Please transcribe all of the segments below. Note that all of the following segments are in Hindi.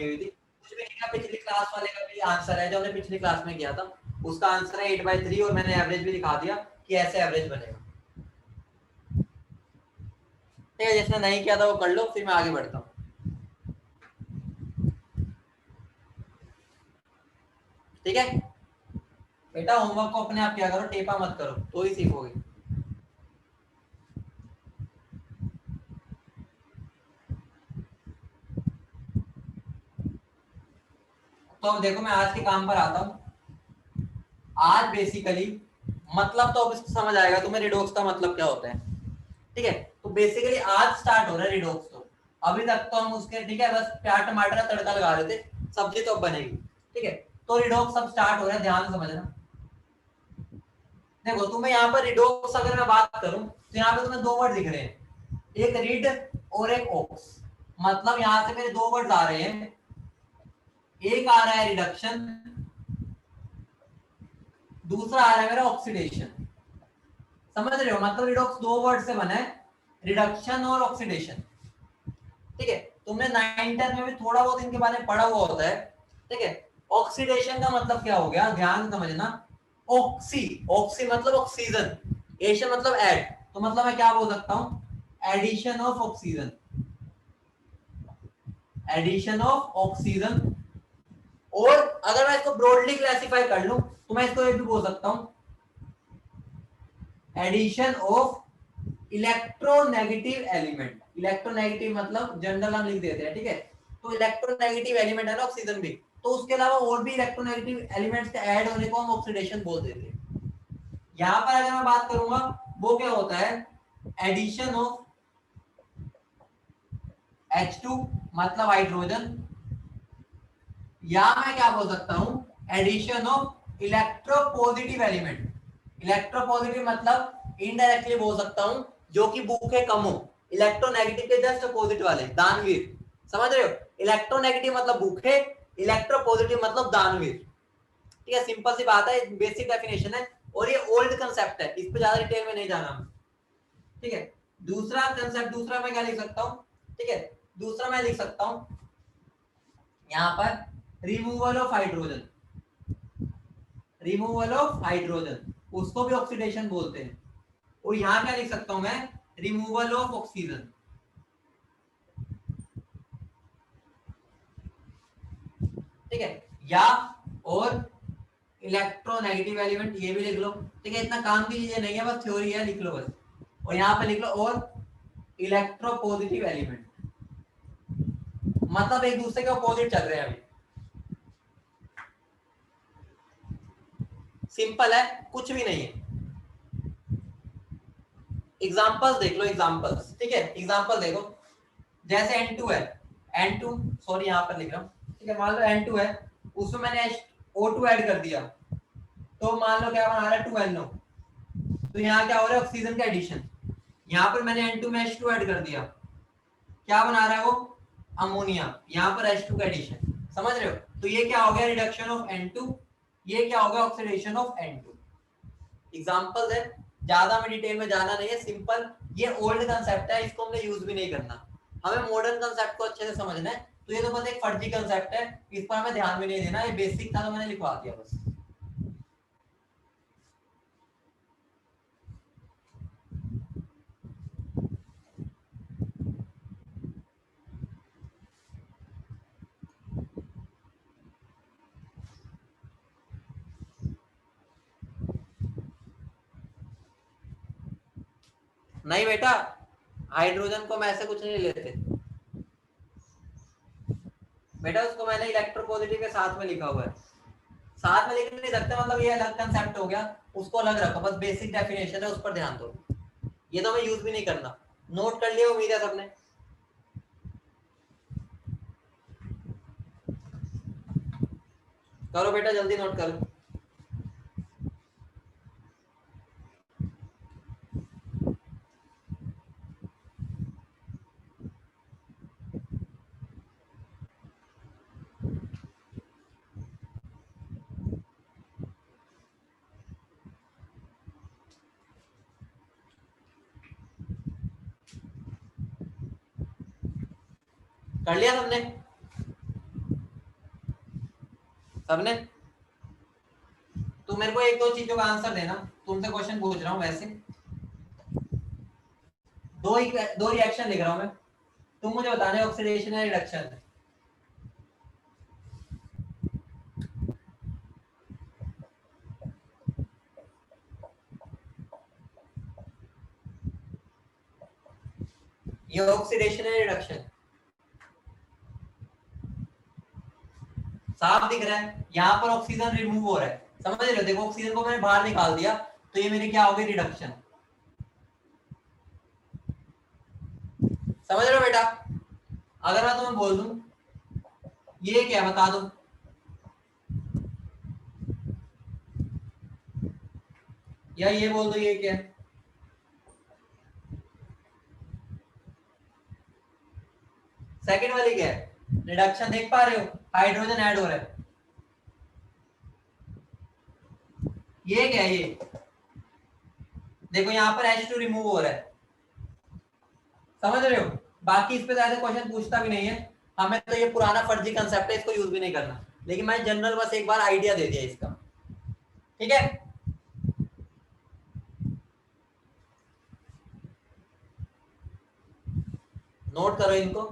बनी हुई थी, कुछ भी नहीं था। पिछली क्लास वाले का भी आंसर है जो हमने पिछली क्लास में किया था, उसका आंसर है 8/3 और मैंने एवरेज भी दिखा दिया कि ऐसे एवरेज बनेगा। ठीक है, जिसने नहीं किया था वो कर लो, फिर मैं आगे बढ़ता हूँ। ठीक है बेटा, होमवर्क को अपने आप किया करो, टेपा मत करो, तो ही सीखोगे। तो अब देखो मैं आज के काम पर आता हूँ। आज बेसिकली मतलब तो अब इसको समझ आएगा तुम्हें रिडोक्स का मतलब क्या होता है। ठीक है, तो बेसिकली आज स्टार्ट हो रहा है रिडोक्स। तो अभी तक तो हम उसके, ठीक है, बस प्याज टमाटर का तड़का लगा रहे थे, सब्जी तो अब बनेगी। ठीक है, तो रिडोक्स अब स्टार्ट हो रहा है, ध्यान से समझना। देखो तुम्हें यहाँ पर रिडोक्स अगर मैं बात करूं तो यहाँ पे तुम्हें दो वर्ड दिख रहे हैं, एक रिड और एक ओक्स। मतलब यहाँ से मेरे दो वर्ड आ रहे हैं, एक आ रहा है रिडक्शन, दूसरा आ रहा है मेरा ऑक्सीडेशन। समझ रहे हो, मतलब रिडोक्स दो वर्ड से बना है, रिडक्शन और ऑक्सीडेशन। ठीक है, तुमने 9th में भी थोड़ा बहुत इनके बारे में पढ़ा हुआ होता है। ठीक है, ऑक्सीडेशन का मतलब क्या हो गया, ध्यान समझना। ऑक्सी, ऑक्सी मतलब ऑक्सीजन, एशन मतलब ऐड, तो मतलब मैं क्या बोल सकता हूं, addition of oxygen, addition of oxygen. और अगर मैं इसको ब्रॉडली क्लासिफाई कर लूं तो मैं इसको ये भी बोल सकता हूं, addition of electronegative element. Electronegative मतलब जनरल हम लिख देते हैं। ठीक है, तो इलेक्ट्रोनेगेटिव एलिमेंट है ना ऑक्सीजन भी, तो उसके अलावा और भी इलेक्ट्रोनेगेटिव एलिमेंट्स के ऐड होने को हम ऑक्सीडेशन बोल देते हैं। यहां पर अगर मैं बात करूंगा वो क्या होता है, एडिशन ऑफ H2 मतलब हाइड्रोजन, या मैं क्या बोल सकता हूं, addition of electropositive element. Electropositive मतलब इनडायरेक्टली बोल सकता हूं जो कि भूखे कम हो, इलेक्ट्रोनेगेटिव के जस्ट अपोजिट वाले, दानवीर। समझ रहे हो, इलेक्ट्रोनेगेटिव मतलब भूखे, इलेक्ट्रोपॉजिटिव मतलब दानवीर। ठीक है, सिंपल सी बात है, बेसिक डेफिनेशन है, और ये ओल्ड कंसेप्ट है, इस पे ज्यादा डिटेल में नहीं जाना। ठीक है, दूसरा कंसेप्ट, दूसरा मैं क्या लिख सकता हूं, ठीक है, दूसरा मैं लिख सकता हूं यहां पर removal of hydrogen, removal of hydrogen, उसको भी ऑक्सीडेशन बोलते हैं। और यहां क्या लिख सकता हूं मैं, रिमूवल ऑफ ऑक्सीजन। ठीक है, या और इलेक्ट्रोनेगेटिव एलिमेंट, ये भी लिख लो। ठीक है, इतना काम की चीजें नहीं है, बस थ्योरी है, लिख लो बस। और यहां पे लिख लो और इलेक्ट्रोपॉजिटिव एलिमेंट, मतलब एक दूसरे के अपोजिट चल रहे हैं अभी। सिंपल है, कुछ भी नहीं है। एग्जांपल्स देख लो, एग्जांपल्स। ठीक है, एग्जांपल देखो, जैसे N2 है, N2 सॉरी यहां पर लिख रहा हूं। ठीक है, मान लो N2 है, उसमें मैंने O2 ऐड कर दिया, तो मान लो क्या बना रहा है, 2NO। तो यहाँ क्या हो रहा है, ऑक्सीजन का एडिशन। यहाँ पर मैंने N2 में H2 ऐड कर दिया, क्या बना रहा है वो, अमोनिया। यहाँ पर H2 का एडिशन। समझ रहे हो, तो ये क्या हो गया, रिडक्शन ऑफ N2, ये क्या हो गया, ऑक्सीडेशन ऑफ N2। एग्जांपल है, ज्यादा में डिटेल में जाना नहीं है, सिंपल, ये ओल्ड कंसेप्ट है, इसको हमने यूज भी नहीं करना, हमें मॉडर्न कंसेप्ट को अच्छे से समझना है। तो ये तो बस एक फर्जी कंसेप्ट है, इस पर हमें ध्यान भी नहीं देना, ये बेसिक था तो मैंने लिखवा दिया बस। नहीं बेटा, हाइड्रोजन को मैं ऐसे कुछ नहीं लेते बेटा, उसको मैंने इलेक्ट्रोपॉजिटिव के साथ में लिखा हुआ है। साथ में लिख नहीं सकते, मतलब ये अलग कंसेप्ट हो गया, उसको अलग रखो, बस बेसिक डेफिनेशन है, उस पर ध्यान दो। ये तो हमें यूज भी नहीं करना, नोट कर लिया उम्मीद है सबने। करो बेटा, जल्दी नोट करो। कर लिया सबने? सबने? तो मेरे को एक दो चीजों का आंसर देना, तुमसे क्वेश्चन पूछ रहा हूँ वैसे। दो रिएक्शन लिख रहा हूँ मैं, तुम मुझे बताने ऑक्सीडेशन या रिडक्शन। ये ऑक्सीडेशन या रिडक्शन? साफ दिख रहा है, यहाँ पर ऑक्सीजन रिमूव हो रहा है, समझ रहे हो? देखो ऑक्सीजन को मैंने बाहर निकाल दिया, तो ये मेरी क्या हो गई? रिडक्शन। समझ रहे हो बेटा? अगर मैं तुम्हें बोल दूं ये क्या है, बता दो। या ये बोल दो ये क्या है? सेकंड वाली क्या है? रिडक्शन। देख पा रहे हो, हाइड्रोजन ऐड हो रहा है। ये क्या है? ये देखो यहाँ पर H2 रिमूव हो रहा है, समझ रहे हो? बाकी इस पे ज्यादा क्वेश्चन पूछता भी नहीं है, हमें तो ये पुराना फर्जी कंसेप्ट है, इसको यूज भी नहीं करना, लेकिन मैं जनरल बस एक बार आइडिया दे दिया इसका, ठीक है? नोट करो इनको।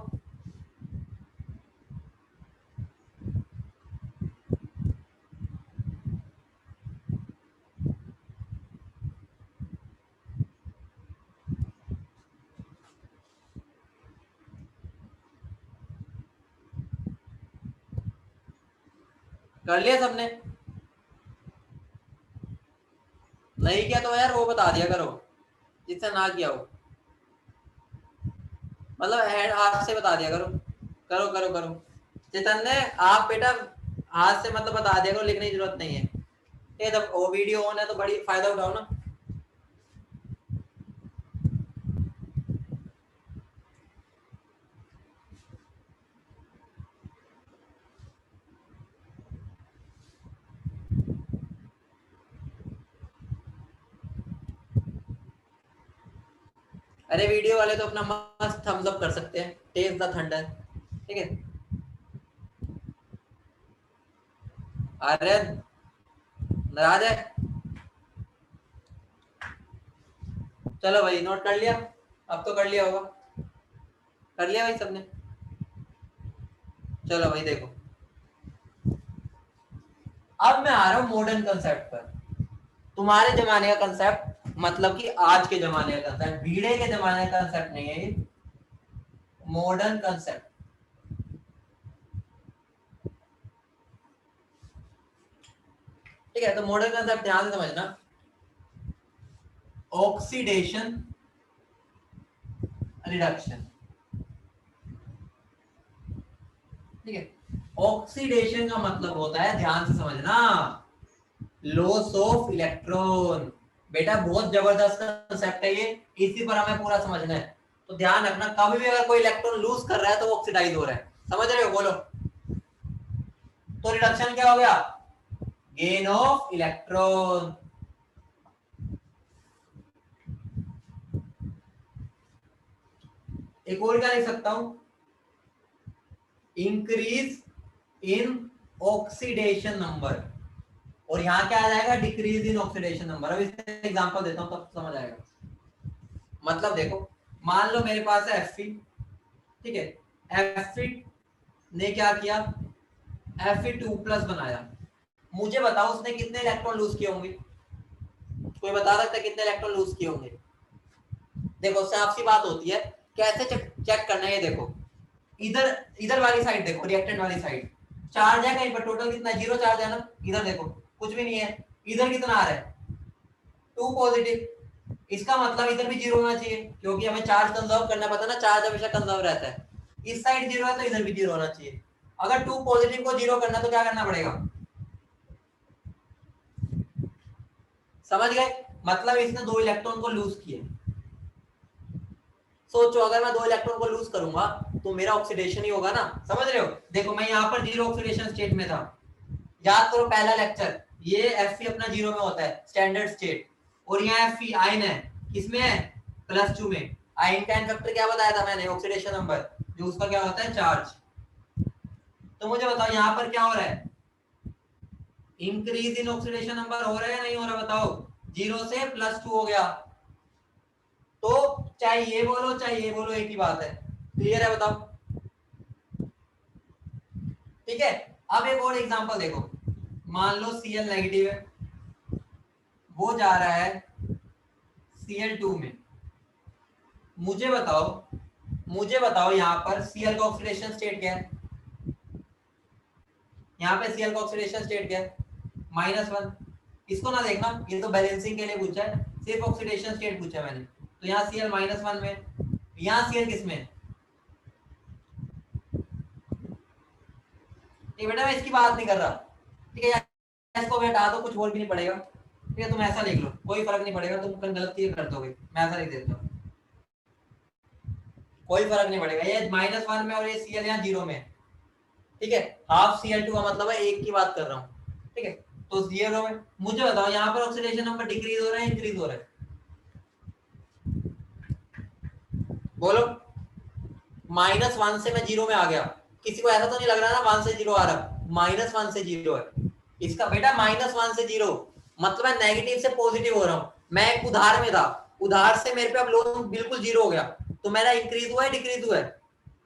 कर लिया सबने? नहीं किया तो यार वो बता दिया करो, जिससे ना किया हो, मतलब हाथ से बता दिया करो। करो करो करो। चैतन्य आप बेटा हाथ से मतलब बता दिया करो, लिखने की जरूरत नहीं है। ये जब वो वीडियो ऑन है तो बड़ी फायदा उठाओ ना। अरे वीडियो वाले तो अपना मस्त थम्स अप कर सकते हैं, टेस्ट द थंडर, ठीक है? अरे नाराज है? चलो भाई, नोट कर लिया? अब तो कर लिया होगा, कर लिया भाई सबने? चलो भाई देखो, अब मैं आ रहा हूं मॉडर्न कंसेप्ट पर। तुम्हारे जमाने का कंसेप्ट मतलब कि आज के जमाने का कंसेप्ट, भीड़े के जमाने का कंसेप्ट नहीं है ये, मॉडर्न कंसेप्ट, ठीक है? तो मॉडर्न कंसेप्ट ध्यान से समझना। ऑक्सीडेशन रिडक्शन, ठीक है? ऑक्सीडेशन का मतलब होता है, ध्यान से समझना, लॉस ऑफ इलेक्ट्रॉन। बेटा बहुत जबरदस्त कंसेप्ट है ये, इसी पर हमें पूरा समझना है। तो ध्यान रखना, कभी भी अगर कोई इलेक्ट्रॉन लूज कर रहा है तो वो ऑक्सीडाइज हो रहा है, समझ रहे हो? बोलो। तो रिडक्शन क्या हो गया? Gain of electron. एक और क्या लिख सकता हूं? इंक्रीज इन ऑक्सीडेशन नंबर, और यहां क्या आ जाएगा? Decrease in oxidation number. अब इसका एग्जांपल देता हूं तब समझ आएगा। मतलब देखो, मान लो मेरे पास है Fe, ठीक है? Fe ने क्या किया? Fe2+ बनाया। मुझे बताओ उसने कितने इलेक्ट्रॉन लूज किए होंगे? कोई बता सकता है कितने इलेक्ट्रॉन लूज किए होंगे? देखो साफ सी बात होती है, कैसे चेक करना है? ये देखो, इधर इधर वाली साइड देखो, रिएक्टेंट वाली साइड चार्ज है कहीं पर, टोटल कितना? 0 चार्ज है ना। इधर देखो कुछ भी नहीं है। इधर कितना आ रहा है? 2 पॉजिटिव। इसका मतलब इधर भी 0 होना चाहिए, क्योंकि हमें चार्ज कंजर्व करना पता ना, चार्ज हमेशा कंजर्व रहता है। इस साइड 0 है तो इधर भी 0 होना चाहिए। अगर 2 पॉजिटिव को 0 करना तो क्या करना पड़ेगा? समझ गए? मतलब इसने 2 इलेक्ट्रॉन को लूज किए। सोचो अगर मैं 2 इलेक्ट्रॉन को लूज करूंगा तो मेरा ऑक्सीडेशन ही होगा ना, समझ रहे हो? देखो मैं यहाँ पर 0 ऑक्सीडेशन स्टेट में था, याद करो पहला लेक्चर, ये Fe अपना 0 में होता है, स्टैंडर्ड स्टेट, और यहाँ Fe आयन है, किसमें है? +2 में। आयन का फैक्टर क्या बताया था मैंने? ऑक्सीडेशन नंबर, जो उसका क्या होता है? चार्ज। तो मुझे बताओ यहाँ पर क्या हो रहा है? इंक्रीज इन ऑक्सीडेशन नंबर हो रहा है या नहीं हो रहा बताओ? 0 से +2 हो गया, तो चाहे ये बोलो चाहे ये बोलो एक ही बात है। क्लियर है बताओ? ठीक है, अब एक और एग्जांपल देखो। मान लो Cl नेगेटिव है, वो जा रहा है Cl2 में। मुझे बताओ यहाँ पर Cl का ऑक्सीडेशन स्टेट क्या है? यहाँ पे Cl का ऑक्सीडेशन स्टेट क्या है? -1। इसको ना देखना, ये तो बैलेंसिंग के लिए पूछा है, सिर्फ ऑक्सीडेशन स्टेट पूछा है मैंने। तो यहाँ Cl -1 में, यहाँ Cl किस में? नहीं बेटा मैं इसकी बात नहीं कर रहा, ठीक है? इसको हटा दो, कुछ बोल भी नहीं पड़ेगा, ठीक है? तुम ऐसा लिख लो, कोई फर्क नहीं पड़ेगा, तुम गलती कर दोगे, मैं ऐसा लिख देता हूँ, कोई फर्क नहीं पड़ेगा। ये -1 में और ये Cl यहाँ 0 में, ठीक है? हाफ Cl2 का मतलब है एक की बात कर रहा हूँ, ठीक है? तो 0 में। मुझे बताओ यहाँ पर ऑक्सीडेशन नंबर डिक्रीज हो रहा है इंक्रीज हो रहा है? बोलो। -1 से मैं 0 में आ गया, किसी को ऐसा तो नहीं लग रहा ना 1 से 0 आ रहा? -1 से 0 है इसका बेटा, -1 से 0 मतलब मैं नेगेटिव से पॉजिटिव हो रहा हूँ। मैं एक उधार में था, उधार से मेरे पे अब लोन बिल्कुल 0 हो गया, तो मेरा इंक्रीज हुआ है डिक्रीज हुआ है?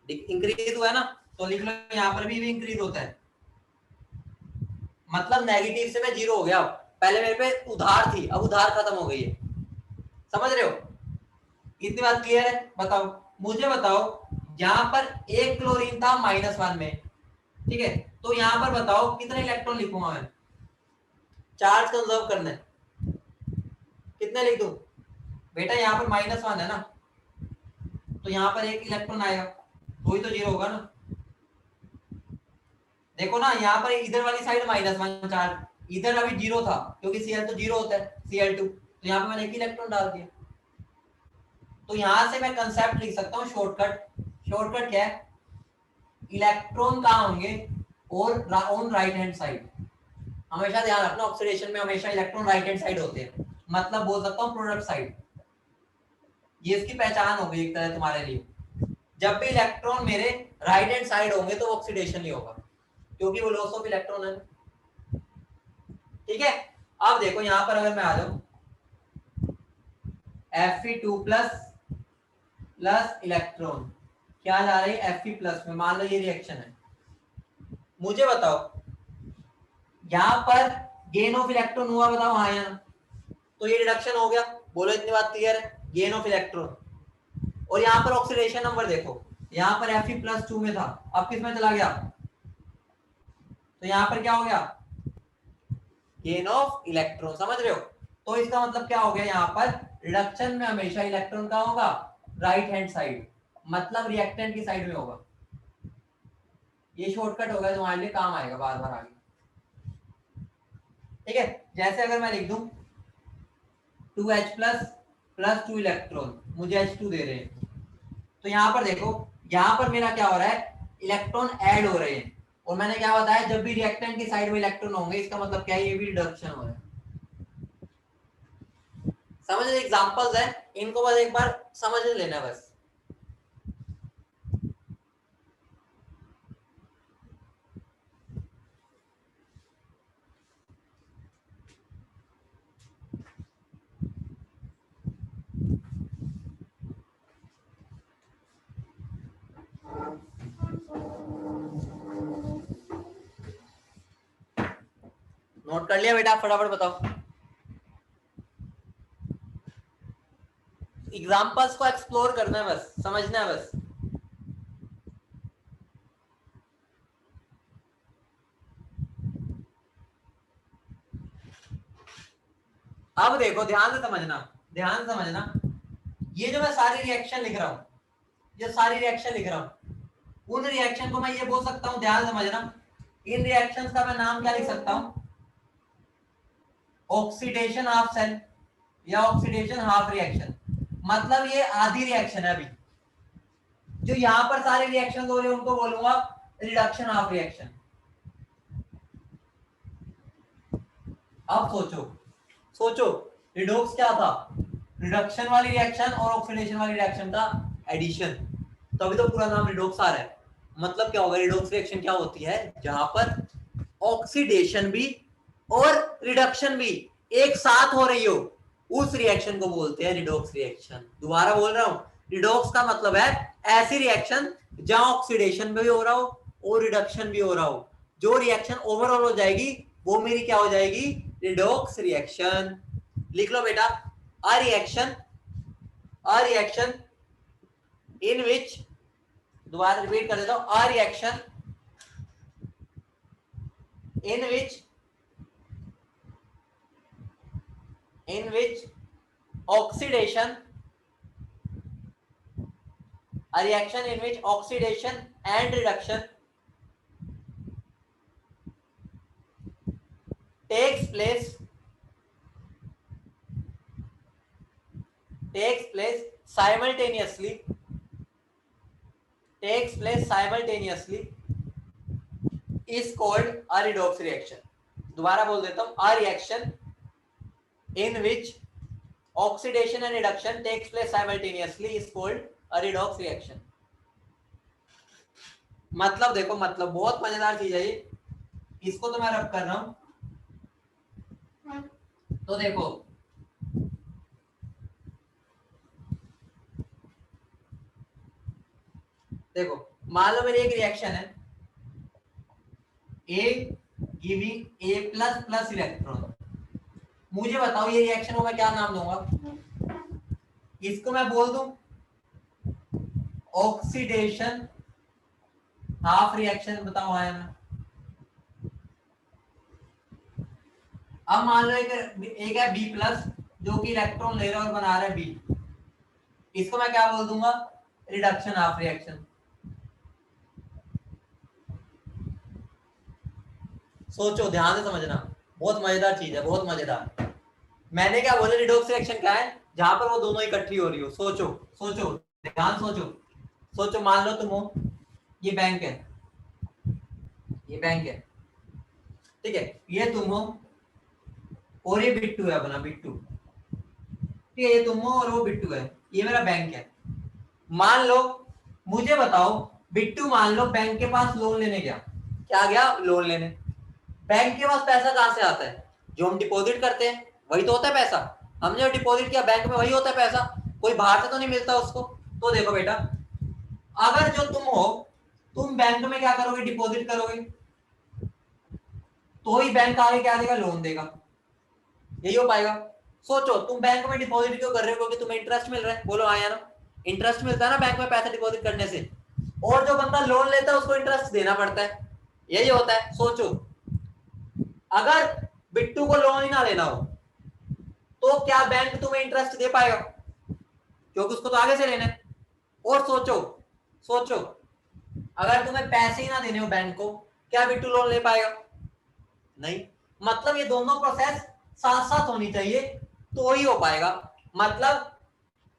इंक्रीज हुआ है ना, तो लिख लो यहाँ पर भी इंक्रीज होता है, मतलब नेगेटिव से मैं 0 हो गया। पहले मेरे पे उधार थी, अब उधार खत्म हो गई है। समझ रहे हो? इतनी बात क्लियर है? बताओ, मुझे बताओ, यहाँ पर एक क्लोरीन था -1 में, ठीक है? तो यहाँ पर बताओ कितने इलेक्ट्रॉन लिखूंगा मैं? चार्ज कंजर्व करना है, कितने लिख दूं? बेटा यहाँ पर -1 है ना, तो यहाँ पर एक इलेक्ट्रॉन आएगा, वही तो 0 होगा ना। देखो ना, यहाँ पर इधर वाली साइड -1 चार्ज, इधर अभी 0 था, क्योंकि Cl तो 0 होता है, Cl2, तो यहाँ पे मैंने एक इलेक्ट्रॉन डाल दिया। तो यहां से मैं कंसेप्ट लिख सकता हूँ शॉर्टकट क्या है? इलेक्ट्रॉन कहाँ होंगे? और ऑन राइट हैंड साइड। हमेशा ध्यान रखना, ऑक्सीडेशन में हमेशा इलेक्ट्रॉन राइट हैंड साइड होते हैं, मतलब बोल सकता हूँ प्रोडक्ट साइड। ये इसकी पहचान हो गई एक तरह तुम्हारे लिए। जब भी इलेक्ट्रॉन मेरे राइट हैंड साइड होंगे तो ऑक्सीडेशन ही होगा, क्योंकि वो लॉस ऑफ इलेक्ट्रॉन है। ठीक है, अब देखो यहाँ पर अगर मैं आ जाऊं, Fe2 प्लस इलेक्ट्रॉन क्या जा रही है? Fe+ में। मान लो ये रिएक्शन है, मुझे बताओ यहाँ पर गेन ऑफ इलेक्ट्रॉन हुआ? बताओ हाँ या ना? तो ये रिडक्शन हो गया, बोलो इतनी बात क्लियर है? Gain of electron. और यहाँ पर ऑक्सीडेशन नंबर देखो, यहाँ पर Fe+2 में था, अब किस में चला गया? तो यहाँ पर क्या हो गया? Gain of electron. समझ रहे हो? तो इसका मतलब क्या हो गया? यहाँ पर रिडक्शन में हमेशा इलेक्ट्रॉन का होगा राइट हैंड साइड, मतलब रिएक्टेंट की साइड में होगा। ये शॉर्टकट होगा, तुम्हारे लिए काम आएगा बार बार आगे। ठीक है, जैसे अगर मैं लिख दूं 2H+ प्लस 2 इलेक्ट्रॉन, मुझे H2 दे रहे हैं, तो यहाँ पर देखो, यहाँ पर मेरा क्या हो रहा है? इलेक्ट्रॉन ऐड हो रहे हैं, और मैंने क्या बताया? जब भी रिएक्टेंट की साइड में इलेक्ट्रॉन होंगे, इसका मतलब क्या है? ये भी रिडक्शन हो रहा है। समझ? एग्जांपल्स है, इनको बस एक बार समझ लेना बस। नोट कर लिया बेटा? फटाफट बताओ। एग्जांपल्स को एक्सप्लोर करना है, बस समझना है बस। अब देखो, ध्यान से समझना, ध्यान से समझना। ये जो मैं सारी रिएक्शन लिख रहा हूं, जो सारी रिएक्शन लिख रहा हूं, उन रिएक्शन को मैं ये बोल सकता हूं, ध्यान से समझना, इन रिएक्शंस का मैं नाम क्या लिख सकता हूं? ऑक्सीडेशन हाफ सेल या ऑक्सीडेशन हाफ रिएक्शन। मतलब ये आधी रिएक्शन है। अभी जो यहां पर सारे रिएक्शन हो रहे हैं उनको बोलूंगा रिडक्शन हाफ रिएक्शन। अब सोचो रिडोक्स क्या था? रिडक्शन वाली रिएक्शन और ऑक्सीडेशन वाली रिएक्शन का एडिशन, तो अभी तो पूरा नाम रिडोक्स आ रहा है। मतलब क्या होगा? रिडोक्स रिएक्शन क्या होती है? जहां पर ऑक्सीडेशन भी और रिडक्शन भी एक साथ हो रही हो, उस रिएक्शन को बोलते हैं रिडॉक्स रिएक्शन। दोबारा बोल रहा हूं, रिडॉक्स का मतलब है ऐसी रिएक्शन जहां ऑक्सीडेशन भी हो रहा हो और रिडक्शन भी हो रहा हो, जो रिएक्शन ओवरऑल हो जाएगी वो मेरी क्या हो जाएगी, रिडॉक्स रिएक्शन। लिख लो बेटा, अ रिएक्शन इन विच, दोबारा रिपीट कर देता हूं, a reaction in which oxidation, a reaction in which oxidation and reduction takes place simultaneously is called a redox reaction। दोबारा बोल देता हूं, a reaction in which oxidation and reduction takes place simultaneously is called a redox reaction। मतलब देखो, मतलब बहुत मजेदार चीज है ये, इसको तो मैं रब कर रहा हूं। तो देखो मान लो मेरी एक रिएक्शन है, A giving A plus plus electron. मुझे बताओ ये रिएक्शन को मैं क्या नाम दूंगा, इसको मैं बोल दूं ऑक्सीडेशन हाफ रिएक्शन। बताओ आया ना। अब मान लो एक है बी प्लस जो कि इलेक्ट्रॉन ले रहा है और बना रहा है बी, इसको मैं क्या बोल दूंगा, रिडक्शन हाफ रिएक्शन। सोचो, ध्यान से समझना, बहुत मजेदार चीज है, बहुत मजेदार। मैंने क्या बोला, रिडॉक्स रिएक्शन क्या है, जहां पर वो दोनों इकट्ठी हो रही हो। सोचो सोचो, ध्यान सोचो, मान लो तुम हो, ये बैंक है, ये बैंक है, ठीक है, ये तुम हो और ये बिट्टू है अपना, बिट्टू, ठीक है, ये तुम हो और वो बिट्टू है, ये मेरा बैंक है। मान लो, मुझे बताओ, बिट्टू मान लो बैंक के पास लोन लेने गया, क्या गया, लोन लेने। बैंक के पास पैसा कहां से आता है, जो हम डिपॉजिट करते हैं वही तो होता है पैसा। हमने जो डिपॉजिट किया बैंक में वही होता है पैसा, कोई बाहर से तो नहीं मिलता उसको। तो देखो बेटा, अगर जो तुम हो, तुम बैंक में क्या करोगे, डिपॉजिट करोगे, तो ही बैंक आगे क्या देगा, लोन देगा, यही हो पाएगा। सोचो, तुम बैंक में डिपॉजिट क्यों कर रहे हो, क्योंकि तुम्हें इंटरेस्ट मिल रहा है। बोलो हाँ या ना, इंटरेस्ट मिलता है ना बैंक में पैसा डिपॉजिट करने से, और जो बंदा लोन लेता है उसको इंटरेस्ट देना पड़ता है, यही होता है। सोचो, अगर बिट्टू को लोन ही ना लेना हो तो क्या बैंक तुम्हें इंटरेस्ट दे पाएगा, क्योंकि उसको तो आगे से लेना है। और सोचो अगर तुम्हें पैसे ही ना देने हो बैंक को, क्या बिट्टू लोन ले पाएगा, नहीं। मतलब ये दोनों प्रोसेस साथ साथ होनी चाहिए तो ही हो पाएगा। मतलब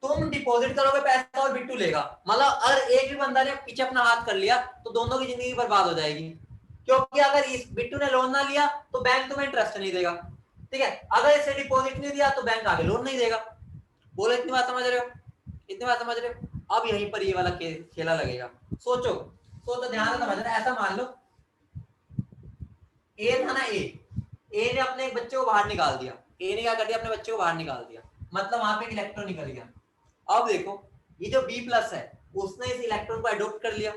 तुम डिपॉजिट करोगे पैसा और बिट्टू लेगा, मतलब अगर एक भी बंदा ने पीछे अपना हाथ कर लिया तो दोनों की जिंदगी बर्बाद हो जाएगी, क्योंकि अगर इस बिट्टू ने लोन ना लिया तो बैंक तुम्हें इंटरेस्ट नहीं देगा, ठीक है, अगर इसे डिपॉजिट नहीं दिया तो बैंक आगे लोन नहीं देगा। बोलो, इतनी बात समझ रहे हो, इतनी बात समझ रहे हो। अब यहीं पर ये वाला खेला लगेगा। सोचो ध्यान से समझना। ऐसा मान लो ए था ना, ए ने अपने एक बच्चे को बाहर निकाल दिया, ए ने क्या कर दिया, अपने बच्चे को बाहर निकाल दिया, मतलब वहां पे एक इलेक्ट्रॉन निकल गया। अब देखो, ये जो बी प्लस है उसने इस इलेक्ट्रॉन को अडॉप्ट कर लिया,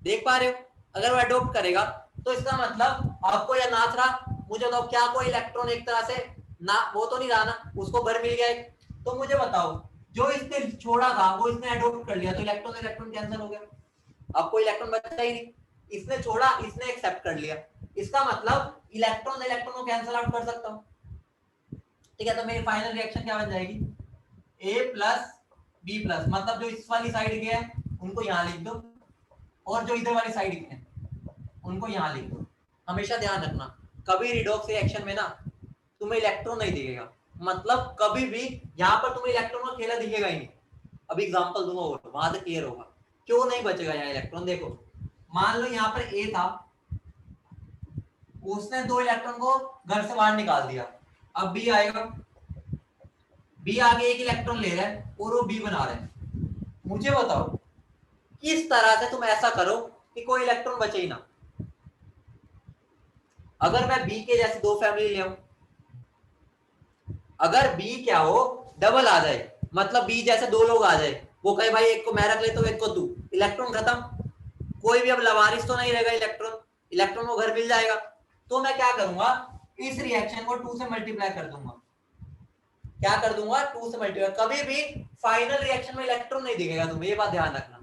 देख पा रहे हो। अगर वो अडॉप्ट करेगा तो इसका मतलब आपको या नाथ रहा, मुझे तो क्या कोई इलेक्ट्रॉन एक तरह से ना वो तो नहीं रहा ना, उसको भर मिल गया एक। तो मुझे बताओ, जो इसने छोड़ा था वो इसने अडॉप्ट कर लिया, तो इलेक्ट्रॉन इलेक्ट्रॉन कैंसिल हो गया, अब कोई इलेक्ट्रॉन बचा ही नहीं। इसने छोड़ा, इसने एक्सेप्ट कर लिया, इसका मतलब इलेक्ट्रॉन इलेक्ट्रॉन को कैंसिल आउट कर सकता हूं, ठीक है। तो मेरी फाइनल रिएक्शन क्या बन जाएगी, ए प्लस बी प्लस, मतलब जो इस वाली साइड के हैं उनको यहां लिख दो, और जो इधर वाली साइड के हैं उनको यहां लिख दो। हमेशा ध्यान रखना, कभी रिडॉक्स रिएक्शन में ना तुम्हें इलेक्ट्रॉन नहीं दिखेगा, मतलब कभी भी यहां पर तुम्हें इलेक्ट्रॉन का खेला दिखेगा ही नहीं। अभी एग्जांपल दूंगा और वहां से क्लियर होगा क्यों नहीं बचेगा यहाँ इलेक्ट्रॉन। देखो, मान लो यहाँ पर ए था, उसने 2 इलेक्ट्रॉन को घर से बाहर निकाल दिया, अब बी आएगा, बी आगे एक इलेक्ट्रॉन ले रहा है और वो बी बना रहा है। मुझे बताओ किस तरह से तुम ऐसा करो कि कोई इलेक्ट्रॉन बचे ही ना, अगर मैं बी के जैसे दो फैमिली ले आऊं, अगर बी क्या हो डबल आ जाए, मतलब बी जैसे दो लोग आ जाए, वो कहे भाई एक को मैं रख लेता हूं एक को तू, इलेक्ट्रॉन खत्म, कोई भी अब लवारिस तो नहीं रहेगा, इलेक्ट्रॉन इलेक्ट्रॉन को घर मिल जाएगा। तो मैं क्या करूंगा, इस रिएक्शन को 2 से मल्टीप्लाई कर दूंगा। क्या कर दूंगा, 2 से मल्टीप्लाई। कभी भी फाइनल रिएक्शन में इलेक्ट्रॉन नहीं दिखेगा तुम्हें, ये बात ध्यान रखना।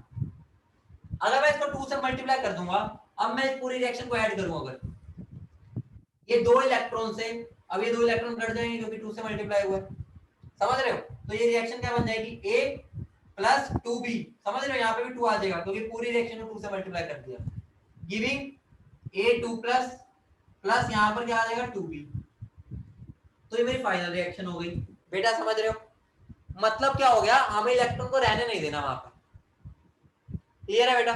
अगर मैं इसको 2 से मल्टीप्लाई कर दूंगा, अब मैं इस पूरी रिएक्शन को ऐड करूंगा, अगर ये दो इलेक्ट्रॉन से, अब ये दो इलेक्ट्रॉन कट जाएंगे क्योंकि 2 से मल्टीप्लाई हुआ है, समझ रहे हो। तो ये रिएक्शन क्या बन जाएगी, ए प्लस 2b, समझ रहे हो, यहाँ पे भी 2 आ जाएगा क्योंकि पूरी रिएक्शन को 2 से मल्टीप्लाई कर दिया, गिविंग ए 2 प्लस प्लस यहाँ पर क्या आ जाएगा 2b। तो ये मेरी फाइनल रिएक्शन हो गई बेटा, समझ रहे हो। मतलब क्या हो गया, हमें इलेक्ट्रॉन को रहने नहीं देना वहां पर, क्लियर है बेटा।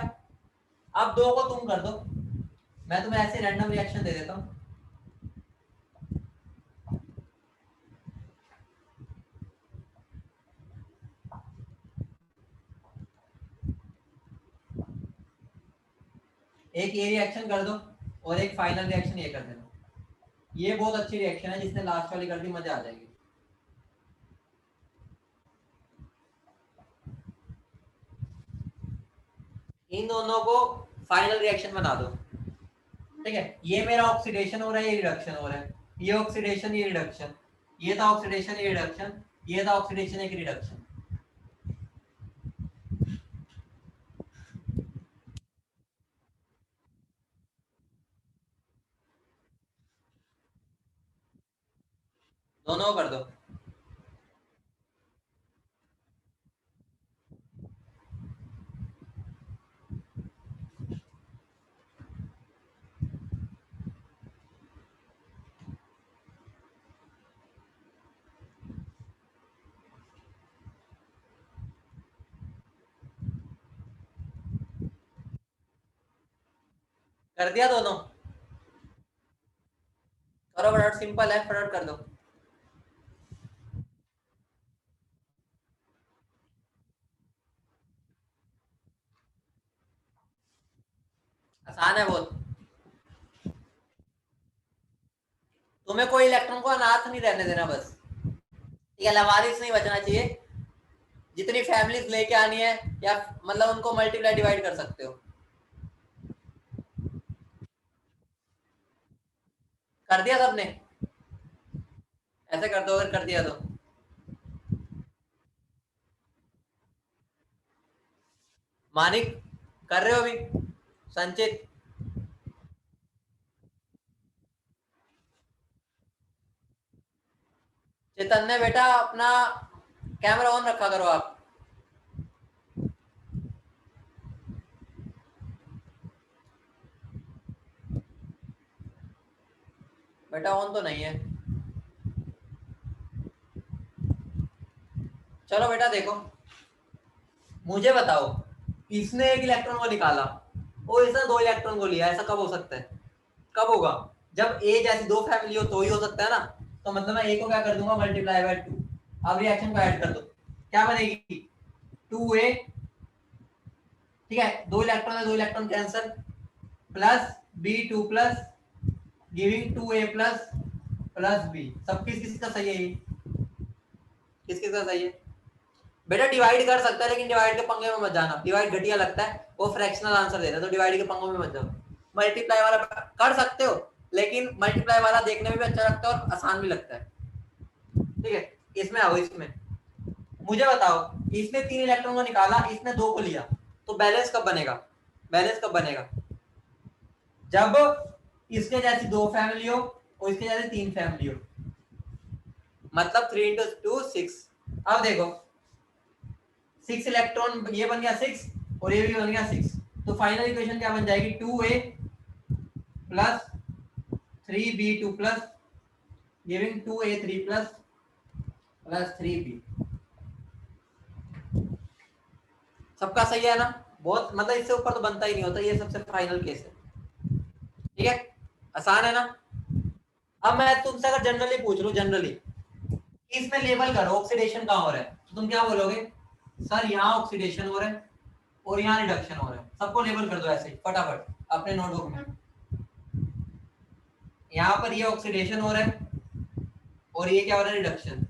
अब दो को तुम कर दो, मैं तुम्हें ऐसे रैंडम रिएक्शन दे देता हूं। एक ये रिएक्शन कर दो और एक फाइनल रिएक्शन ये कर देना। ये बहुत अच्छी रिएक्शन है, जिसने लास्ट वाली कर दी मजा आ जाएगी। इन दोनों को फाइनल रिएक्शन बना दो, ठीक है। ये मेरा ऑक्सीडेशन हो रहा है, ये रिडक्शन हो रहा है, ये ऑक्सीडेशन ये रिडक्शन, ये था ऑक्सीडेशन ये रिडक्शन, ये था ऑक्सीडेशन एक रिडक्शन। दोनों कर दो। कर दिया दोनों, करो फटाफट, सिंपल है, फटाफट कर दो। आसान है बहुत। तुम्हें कोई इलेक्ट्रॉन को अनाथ नहीं रहने देना बस, ठीक है, लवारिस नहीं बचना चाहिए। जितनी फैमिलीज लेके आनी है, या मतलब उनको मल्टीप्लाई डिवाइड कर सकते हो। कर दिया सबने, ऐसे कर दो अगर कर दिया तो। मानिक कर रहे हो अभी, संचित, चैतन्य बेटा अपना कैमरा ऑन रखा करो आप। बेटा ऑन तो नहीं है। चलो बेटा देखो, मुझे बताओ, इसने एक इलेक्ट्रॉन को निकाला और इसने दो इलेक्ट्रॉन को लिया, ऐसा कब हो सकता है, कब होगा, जब ए जैसी दो फैमिली हो तो ही हो सकता है ना। तो मतलब मैं ए को क्या कर दूंगा, मल्टीप्लाई बाय 2। अब रिएक्शन को ऐड कर दो, क्या बनेगी, 2a, ठीक है, दो इलेक्ट्रॉन है, दो electron cancel, plus b2 plus giving 2a plus plus b। सब किस किस का सही है, ये किस किस का सही है बेटा। डिवाइड कर सकता है लेकिन डिवाइड के पंगे में मत जाना, डिवाइड घटिया लगता है, वो फ्रैक्शनल आंसर देता है, तो डिवाइड के पंगों में मत जाओ। मल्टीप्लाई वाला कर सकते हो, लेकिन मल्टीप्लाई वाला देखने में भी अच्छा लगता है और आसान भी लगता है, ठीक है। इसमें आओ, इसमें मुझे बताओ, इसने 3 इलेक्ट्रॉन को निकाला, इसने 2 को लिया, तो बैलेंस कब बनेगा, बैलेंस कब बनेगा, जब इसके जैसी 2 फैमिली हो और इसके जैसी 3 फैमिली हो, मतलब 3 into 2 6। अब देखो 6 इलेक्ट्रॉन, ये बन गया 6 और ये भी बन गया 6, तो फाइनल इक्वेशन क्या बन जाएगी, 2a plus 3b2 plus giving 2a3 plus plus 3b। सबका सही है ना, बहुत मतलब इससे ऊपर तो बनता ही नहीं होता, ये सबसे फाइनल केस है, ठीक है, आसान है ना। अब मैं तुमसे अगर जनरली पूछ लूं, जनरली इसमें लेबल करो ऑक्सीडेशन कहां हो रहा है, तो तुम क्या बोलोगे, सर यहाँ ऑक्सीडेशन हो रहा है और यहाँ रिडक्शन हो रहा है। सबको लेबल कर दो ऐसे फटाफट अपने नोटबुक में। यहाँ पर ये ऑक्सीडेशन हो रहा है और ये क्या हो रहा है, रिडक्शन।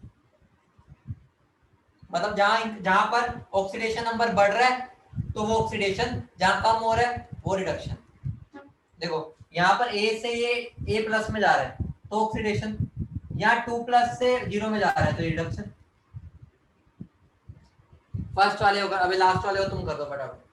मतलब जहां जहां पर ऑक्सीडेशन नंबर बढ़ रहा है तो वो ऑक्सीडेशन, जहां कम हो रहा है वो रिडक्शन। देखो यहाँ पर ए से ये ए प्लस में जा रहा है तो ऑक्सीडेशन, यहाँ 2 प्लस से 0 में जा रहा है तो रिडक्शन। फर्स्ट वाले होगा, अभी लास्ट वाले हो तुम कर दो फटाफट।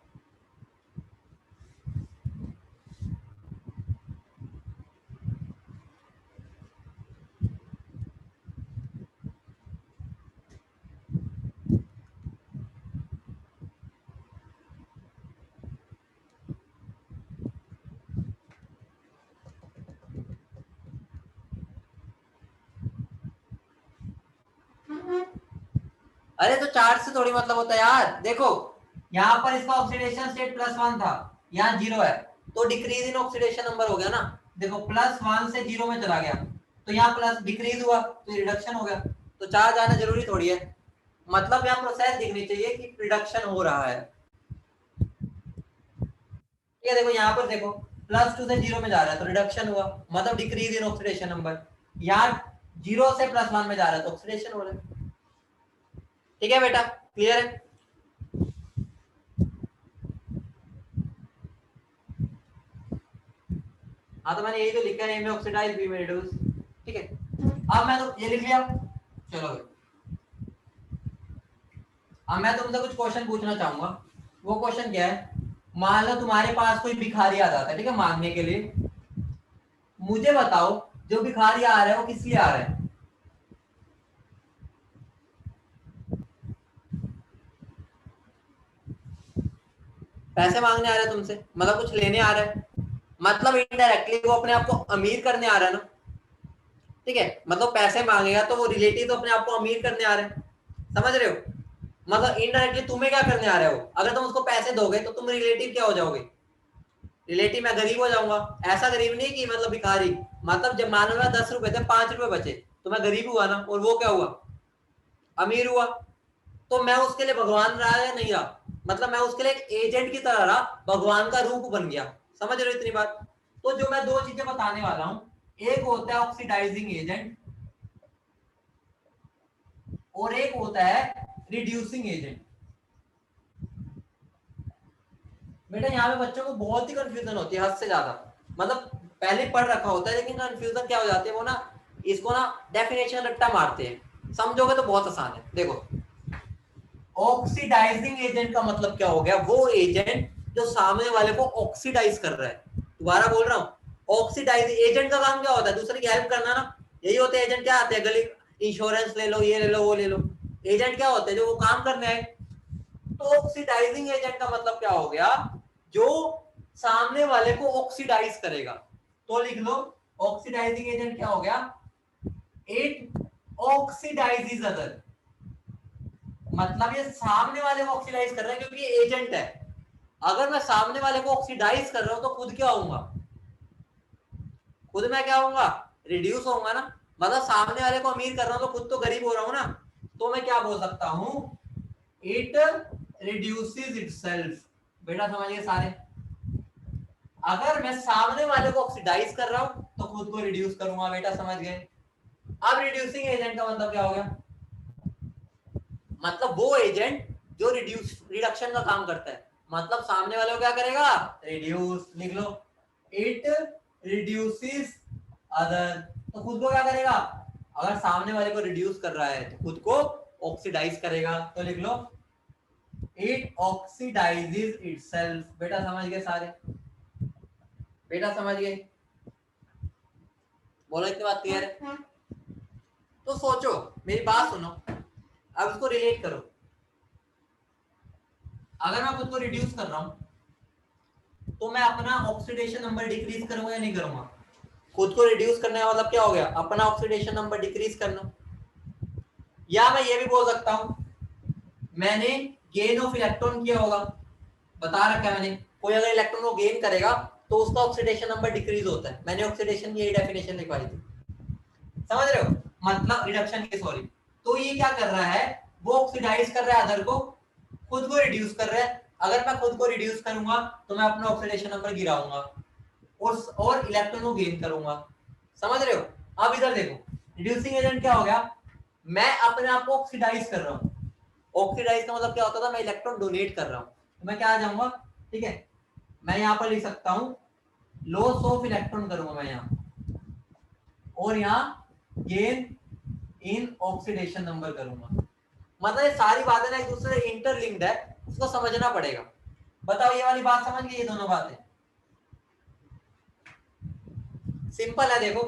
अरे तो चार्ज से थोड़ी मतलब होता है यार। देखो यहाँ पर इसका ऑक्सीडेशन स्टेट +1 था, यहाँ 0 है तो डिक्रीज इन ऑक्सीडेशन नंबर हो गया ना। देखो +1 से 0 में चला गया तो यहाँ प्लस डिक्रीज हुआ तो रिडक्शन हो गया। तो चार्ज आना जरूरी थोड़ी है, मतलब यहाँ प्रोसेस दिखनी चाहिए कि रिडक्शन हो रहा है। ये देखो यहाँ पर देखो +2 से 0 में जा रहा है तो रिडक्शन हुआ, मतलब डिक्रीज इन ऑक्सीडेशन नंबर। यहाँ 0 से +1 में जा रहा है तो ऑक्सीडेशन हो रहा है। ठीक है बेटा, क्लियर है? हाँ तो मैंने यही तो लिखा है, ए में ऑक्सीडाइज, बी में रिड्यूस। ठीक है, अब मैं तो ये लिख लिया। चलो अब मैं तुमसे कुछ क्वेश्चन पूछना चाहूंगा। वो क्वेश्चन क्या है, मान लो तुम्हारे पास कोई भिखारी आ जाता है, ठीक है, मांगने के लिए। मुझे बताओ जो भिखारी आ रहा है वो किस लिए आ रहा है? पैसे मांगने आ रहा है तुमसे, मतलब कुछ लेने आ रहा है, मतलब इनडायरेक्टली वो अपने आप को अमीर करने आ रहा है ना। ठीक है, मतलब पैसे मांगेगा तो वो रिलेटिव तो अपने आप को अमीर करने आ रहे हैं, समझ रहे हो? मतलब इनडायरेक्टली तुम्हें क्या करने आ रहे हो, अगर तुम उसको पैसे दोगे तो तुम रिलेटिव क्या हो जाओगे? रिलेटिव मैं गरीब हो जाऊंगा। ऐसा गरीब नहीं कि मतलब भिखारी, मतलब जब मान लो 10 रुपए थे 5 रुपए बचे तो मैं गरीब हुआ ना, और वो क्या हुआ, अमीर हुआ। तो मैं उसके लिए भगवान रहा या नहीं रहा, मतलब मैं उसके लिए एक एजेंट की तरह रहा, भगवान का रूप बन गया। समझ रहे हो इतनी बात? तो जो मैं दो चीजें बताने वाला हूं, एक होता है ऑक्सीडाइजिंग एजेंट और एक होता है रिड्यूसिंग एजेंट। बेटा यहाँ पे बच्चों को बहुत ही कंफ्यूजन होती है, हद से ज्यादा। मतलब पहले पढ़ रखा होता है लेकिन कंफ्यूजन क्या हो जाती है, वो ना इसको ना डेफिनेशन रट्टा मारते हैं। समझोगे तो बहुत आसान है। देखो ऑक्सीडाइजिंग एजेंट का मतलब क्या हो गया, वो एजेंट जो सामने वाले को ऑक्सीडाइज कर रहा है। दोबारा बोल रहा हूँ, ऑक्सीडाइज एजेंट का काम क्या होता है, दूसरे की हेल्प करना ना। यही होते हैं एजेंट, क्या आते हैं गली, इंश्योरेंस ले लो, ये ले लो, वो ले लो। एजेंट क्या होते हैं, जो वो काम करने आए। तो ऑक्सीडाइजिंग एजेंट का मतलब क्या हो गया, जो सामने वाले को ऑक्सीडाइज करेगा। तो लिख लो ऑक्सीडाइजिंग एजेंट क्या हो गया, इट ऑक्सीडाइजेस अदर। मतलब ये सामने वाले को ऑक्सीडाइज कर रहा है क्योंकि ये एजेंट है। अगर मैं सामने वाले को ऑक्सीडाइज कर रहा हूं तो खुद क्या होऊंगा, खुद मैं क्या होऊंगा, रिड्यूस होऊंगा ना। मतलब सामने वाले को अमीर कर रहा हूं तो खुद तो गरीब हो रहा हूं ना। तो मैं क्या बोल सकता हूं, इट रिड्यूसेस इटसेल्फ। बेटा समझिए सारे, अगर मैं सामने वाले को ऑक्सीडाइज कर रहा हूं तो खुद को रिड्यूस करूंगा। बेटा समझ गए? अब रिड्यूसिंग एजेंट का मतलब क्या हो गया, मतलब वो एजेंट जो रिडक्शन का काम करता है। मतलब सामने वाले को क्या करेगा, रिड्यूस। लिख लो इट रिड्यूसेस अदर। तो खुद को क्या करेगा, अगर सामने वाले को रिड्यूस कर रहा है तो खुद को ऑक्सीडाइज करेगा। तो लिख लो इट ऑक्सीडाइजेस इटसेल्फ। बेटा समझ गए सारे? बेटा समझ गए? बोलो इतनी बात क्लियर है? तो सोचो, मेरी बात सुनो, अब इसको रिलेट करो। अगर मैं खुद को रिड्यूस कर रहा हूं तो मैं अपना ऑक्सीडेशन नंबर डिक्रीज करूंगा या नहीं करूंगा? खुद को रिड्यूस करने का मतलब क्या हो गया, अपना ऑक्सीडेशन नंबर डिक्रीज करना। या मैं ये भी बोल सकता हूं, मैंने गेन ऑफ इलेक्ट्रॉन किया होगा, बता रखा है मैंने, कोई अगर इलेक्ट्रॉन को गेन करेगा तो उसका ऑक्सीडेशन नंबर डिक्रीज होता है। मैंने ऑक्सीडेशन की यही डेफिनेशन लिखवाई थी, समझ रहे हो? मतलब रिडक्शन की, सॉरी। तो ये क्या कर रहा है, वो ऑक्सीडाइज कर रहा है अदर को, खुद को रिड्यूस कर रहा है। अगर मैं खुद को रिड्यूस करूंगा तो मैं अपना ऑक्सीडेशन नंबर गिराऊंगा और इलेक्ट्रॉन को गेन करूंगा। समझ रहे हो? अब इधर देखो, रिड्यूसिंग एजेंट क्या हो गया, मैं अपने आप को ऑक्सीडाइज कर रहा हूँ। ऑक्सीडाइज का मतलब क्या होता था, मैं इलेक्ट्रॉन डोनेट कर रहा हूँ। तो मैं क्या आ जाऊंगा, ठीक है, मैं यहाँ पर लिख सकता हूँ लॉस ऑफ इलेक्ट्रॉन करूंगा मैं यहाँ, और यहाँ गेन इन ऑक्सीडेशन नंबर करूंगा। मतलब ये सारी बातें ना एक दूसरे से इंटरलिंक्ड है, उसको समझना पड़ेगा। बताओ ये वाली बात समझ गए, ये दोनों बातें सिंपल है। देखो,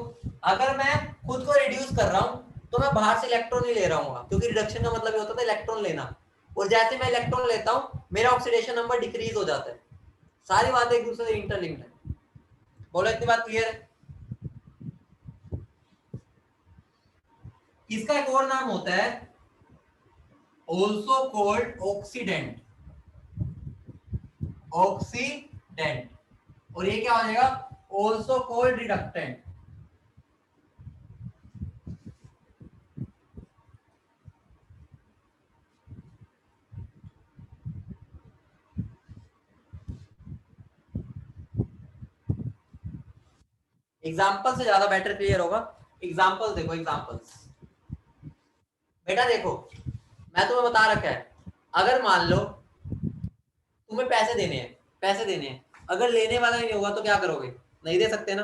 अगर मैं खुद को रिड्यूस कर रहा हूं तो मैं बाहर से इलेक्ट्रॉन ही ले रहा हूँ, क्योंकि रिडक्शन का मतलब ये होता था इलेक्ट्रॉन लेना, और जैसे मैं इलेक्ट्रॉन लेता हूं मेरा ऑक्सीडेशन नंबर डिक्रीज हो जाता है। सारी बातें एक दूसरे से इंटरलिंक्ड है। बोलो, इतनी बात क्लियर है? इसका एक और नाम होता है ऑल्सो कॉल्ड ऑक्सीडेंट, ऑक्सीडेंट, और ये क्या हो जाएगा, ऑल्सो कॉल्ड रिडक्टेंट। एग्जाम्पल से ज्यादा बेटर क्लियर होगा। एग्जाम्पल देखो, एग्जाम्पल्स बेटा देखो, मैं तुम्हें बता रखा है, अगर मान लो तुम्हें पैसे देने हैं, पैसे देने हैं, अगर लेने वाला ही नहीं होगा तो क्या करोगे, नहीं दे सकते ना।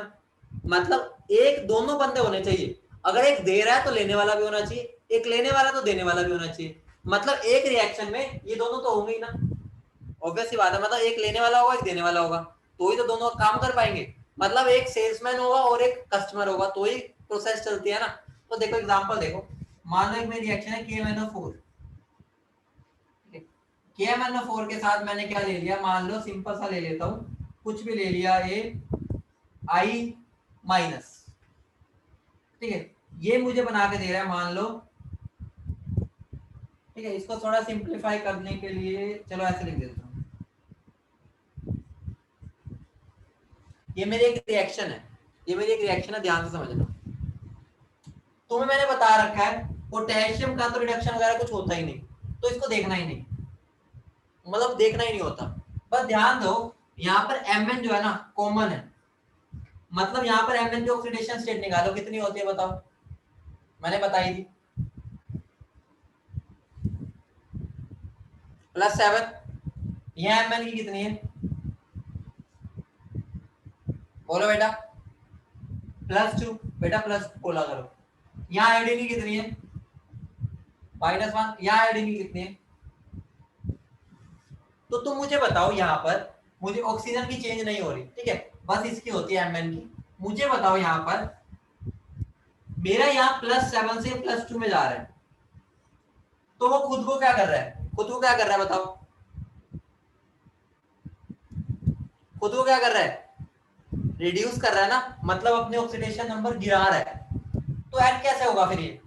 मतलब एक दोनों बंदे होने चाहिए, अगर एक दे रहा है तो लेने वाला भी होना चाहिए, एक लेने वाला तो देने वाला भी होना चाहिए। मतलब एक रिएक्शन में ये दोनों तो होंगे ही ना, ऑब्वियस सी बात है। मतलब एक लेने वाला होगा, एक देने वाला होगा, तो ही तो दोनों काम कर पाएंगे। मतलब एक सेल्समैन होगा और एक कस्टमर होगा, तो ही प्रोसेस चलती है ना। तो देखो एग्जांपल देखो, मान लो एक मेरी रिएक्शन है KMnO4, KMnO4 के साथ मैंने क्या ले लिया, मान लो सिंपल सा ले लेता हूँ, कुछ भी ले लिया, I-, ठीक है, ये मुझे बना के दे रहा है, मान लो, ठीक है, इसको थोड़ा सिंप्लीफाई करने के लिए चलो ऐसे लिख देता हूँ, ये मेरी एक रिएक्शन है, ये मेरी एक रिएक्शन है, ध्यान से समझना। तुम्हें मैंने बता रखा है पोटेशियम का तो रिडक्शन वगैरह कुछ होता ही नहीं, तो इसको देखना ही नहीं, मतलब देखना ही नहीं होता। बस ध्यान दो, यहाँ पर Mn जो है ना कॉमन है, मतलब यहाँ पर Mn की ऑक्सीडेशन स्टेट निकालो, कितनी होती है बताओ, मैंने बताई थी, +7। यहाँ Mn की कितनी है, बोलो बेटा, +2, बेटा प्लस बोला करो। यहाँ आयोडीन की कितनी है, -1। यहाँ आयोडीन की कितनी है, तो तुम मुझे बताओ, यहाँ पर मुझे ऑक्सीजन की चेंज नहीं हो रही, ठीक है, बस इसकी होती है Mn की। मुझे बताओ यहाँ पर मेरा यहाँ +7 से +2 में जा रहा है, तो वो खुद को क्या कर रहा है, खुद को क्या कर रहा है बताओ, खुद को क्या कर रहा है, रिड्यूस कर रहा है ना, मतलब अपने ऑक्सीडेशन नंबर गिरा रहा है। तो ऐड कैसे होगा फिर ये,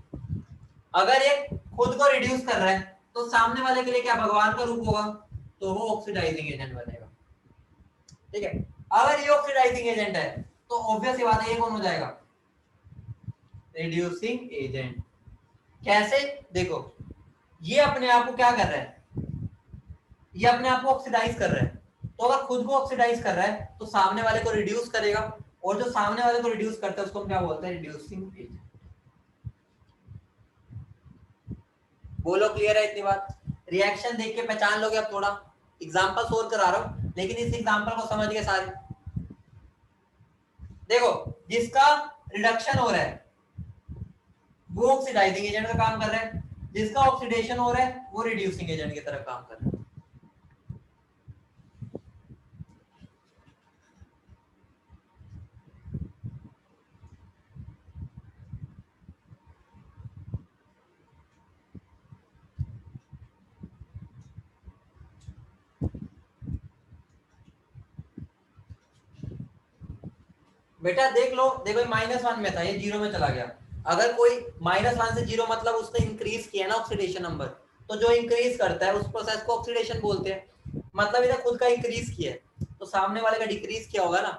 अगर ये खुद को रिड्यूस कर रहा है तो सामने वाले के लिए क्या भगवान का रूप होगा, तो वो ऑक्सीडाइजिंग एजेंट बनेगा, ठीक है। अगर ये ऑक्सीडाइजिंग एजेंट है तो ऑब्वियस सी बात है ये कौन हो जाएगा, रिड्यूसिंग एजेंट। कैसे, देखो, ये अपने आप को क्या कर रहा है, ये अपने आप को ऑक्सीडाइज कर रहा है, तो अगर खुद को ऑक्सीडाइज कर रहा है तो सामने वाले को रिड्यूस करेगा, और जो सामने वाले को रिड्यूस करता है उसको हम क्या बोलते हैं, रिड्यूसिंग एजेंट। बोलो क्लियर है इतनी बात? रिएक्शन देख के पहचान लोगे। अब थोड़ा एग्जांपल सोल्व करा रहा हूं, लेकिन इस एग्जांपल को समझ गए सारे। देखो, जिसका रिडक्शन हो रहा है वो ऑक्सीडाइजिंग एजेंट का काम कर रहा है, जिसका ऑक्सीडेशन हो रहा है वो रिड्यूसिंग एजेंट की तरह काम कर रहा है। बेटा देख लो, देखो -1 में था, ये 0 में चला गया। अगर कोई -1 से 0 मतलब उसने इंक्रीज किया ना ऑक्सीडेशन नंबर, तो जो इंक्रीज करता है उस प्रोसेस को ऑक्सीडेशन बोलते हैं। मतलब इधर खुद का इंक्रीज किया है तो सामने वाले का डिक्रीज किया होगा ना,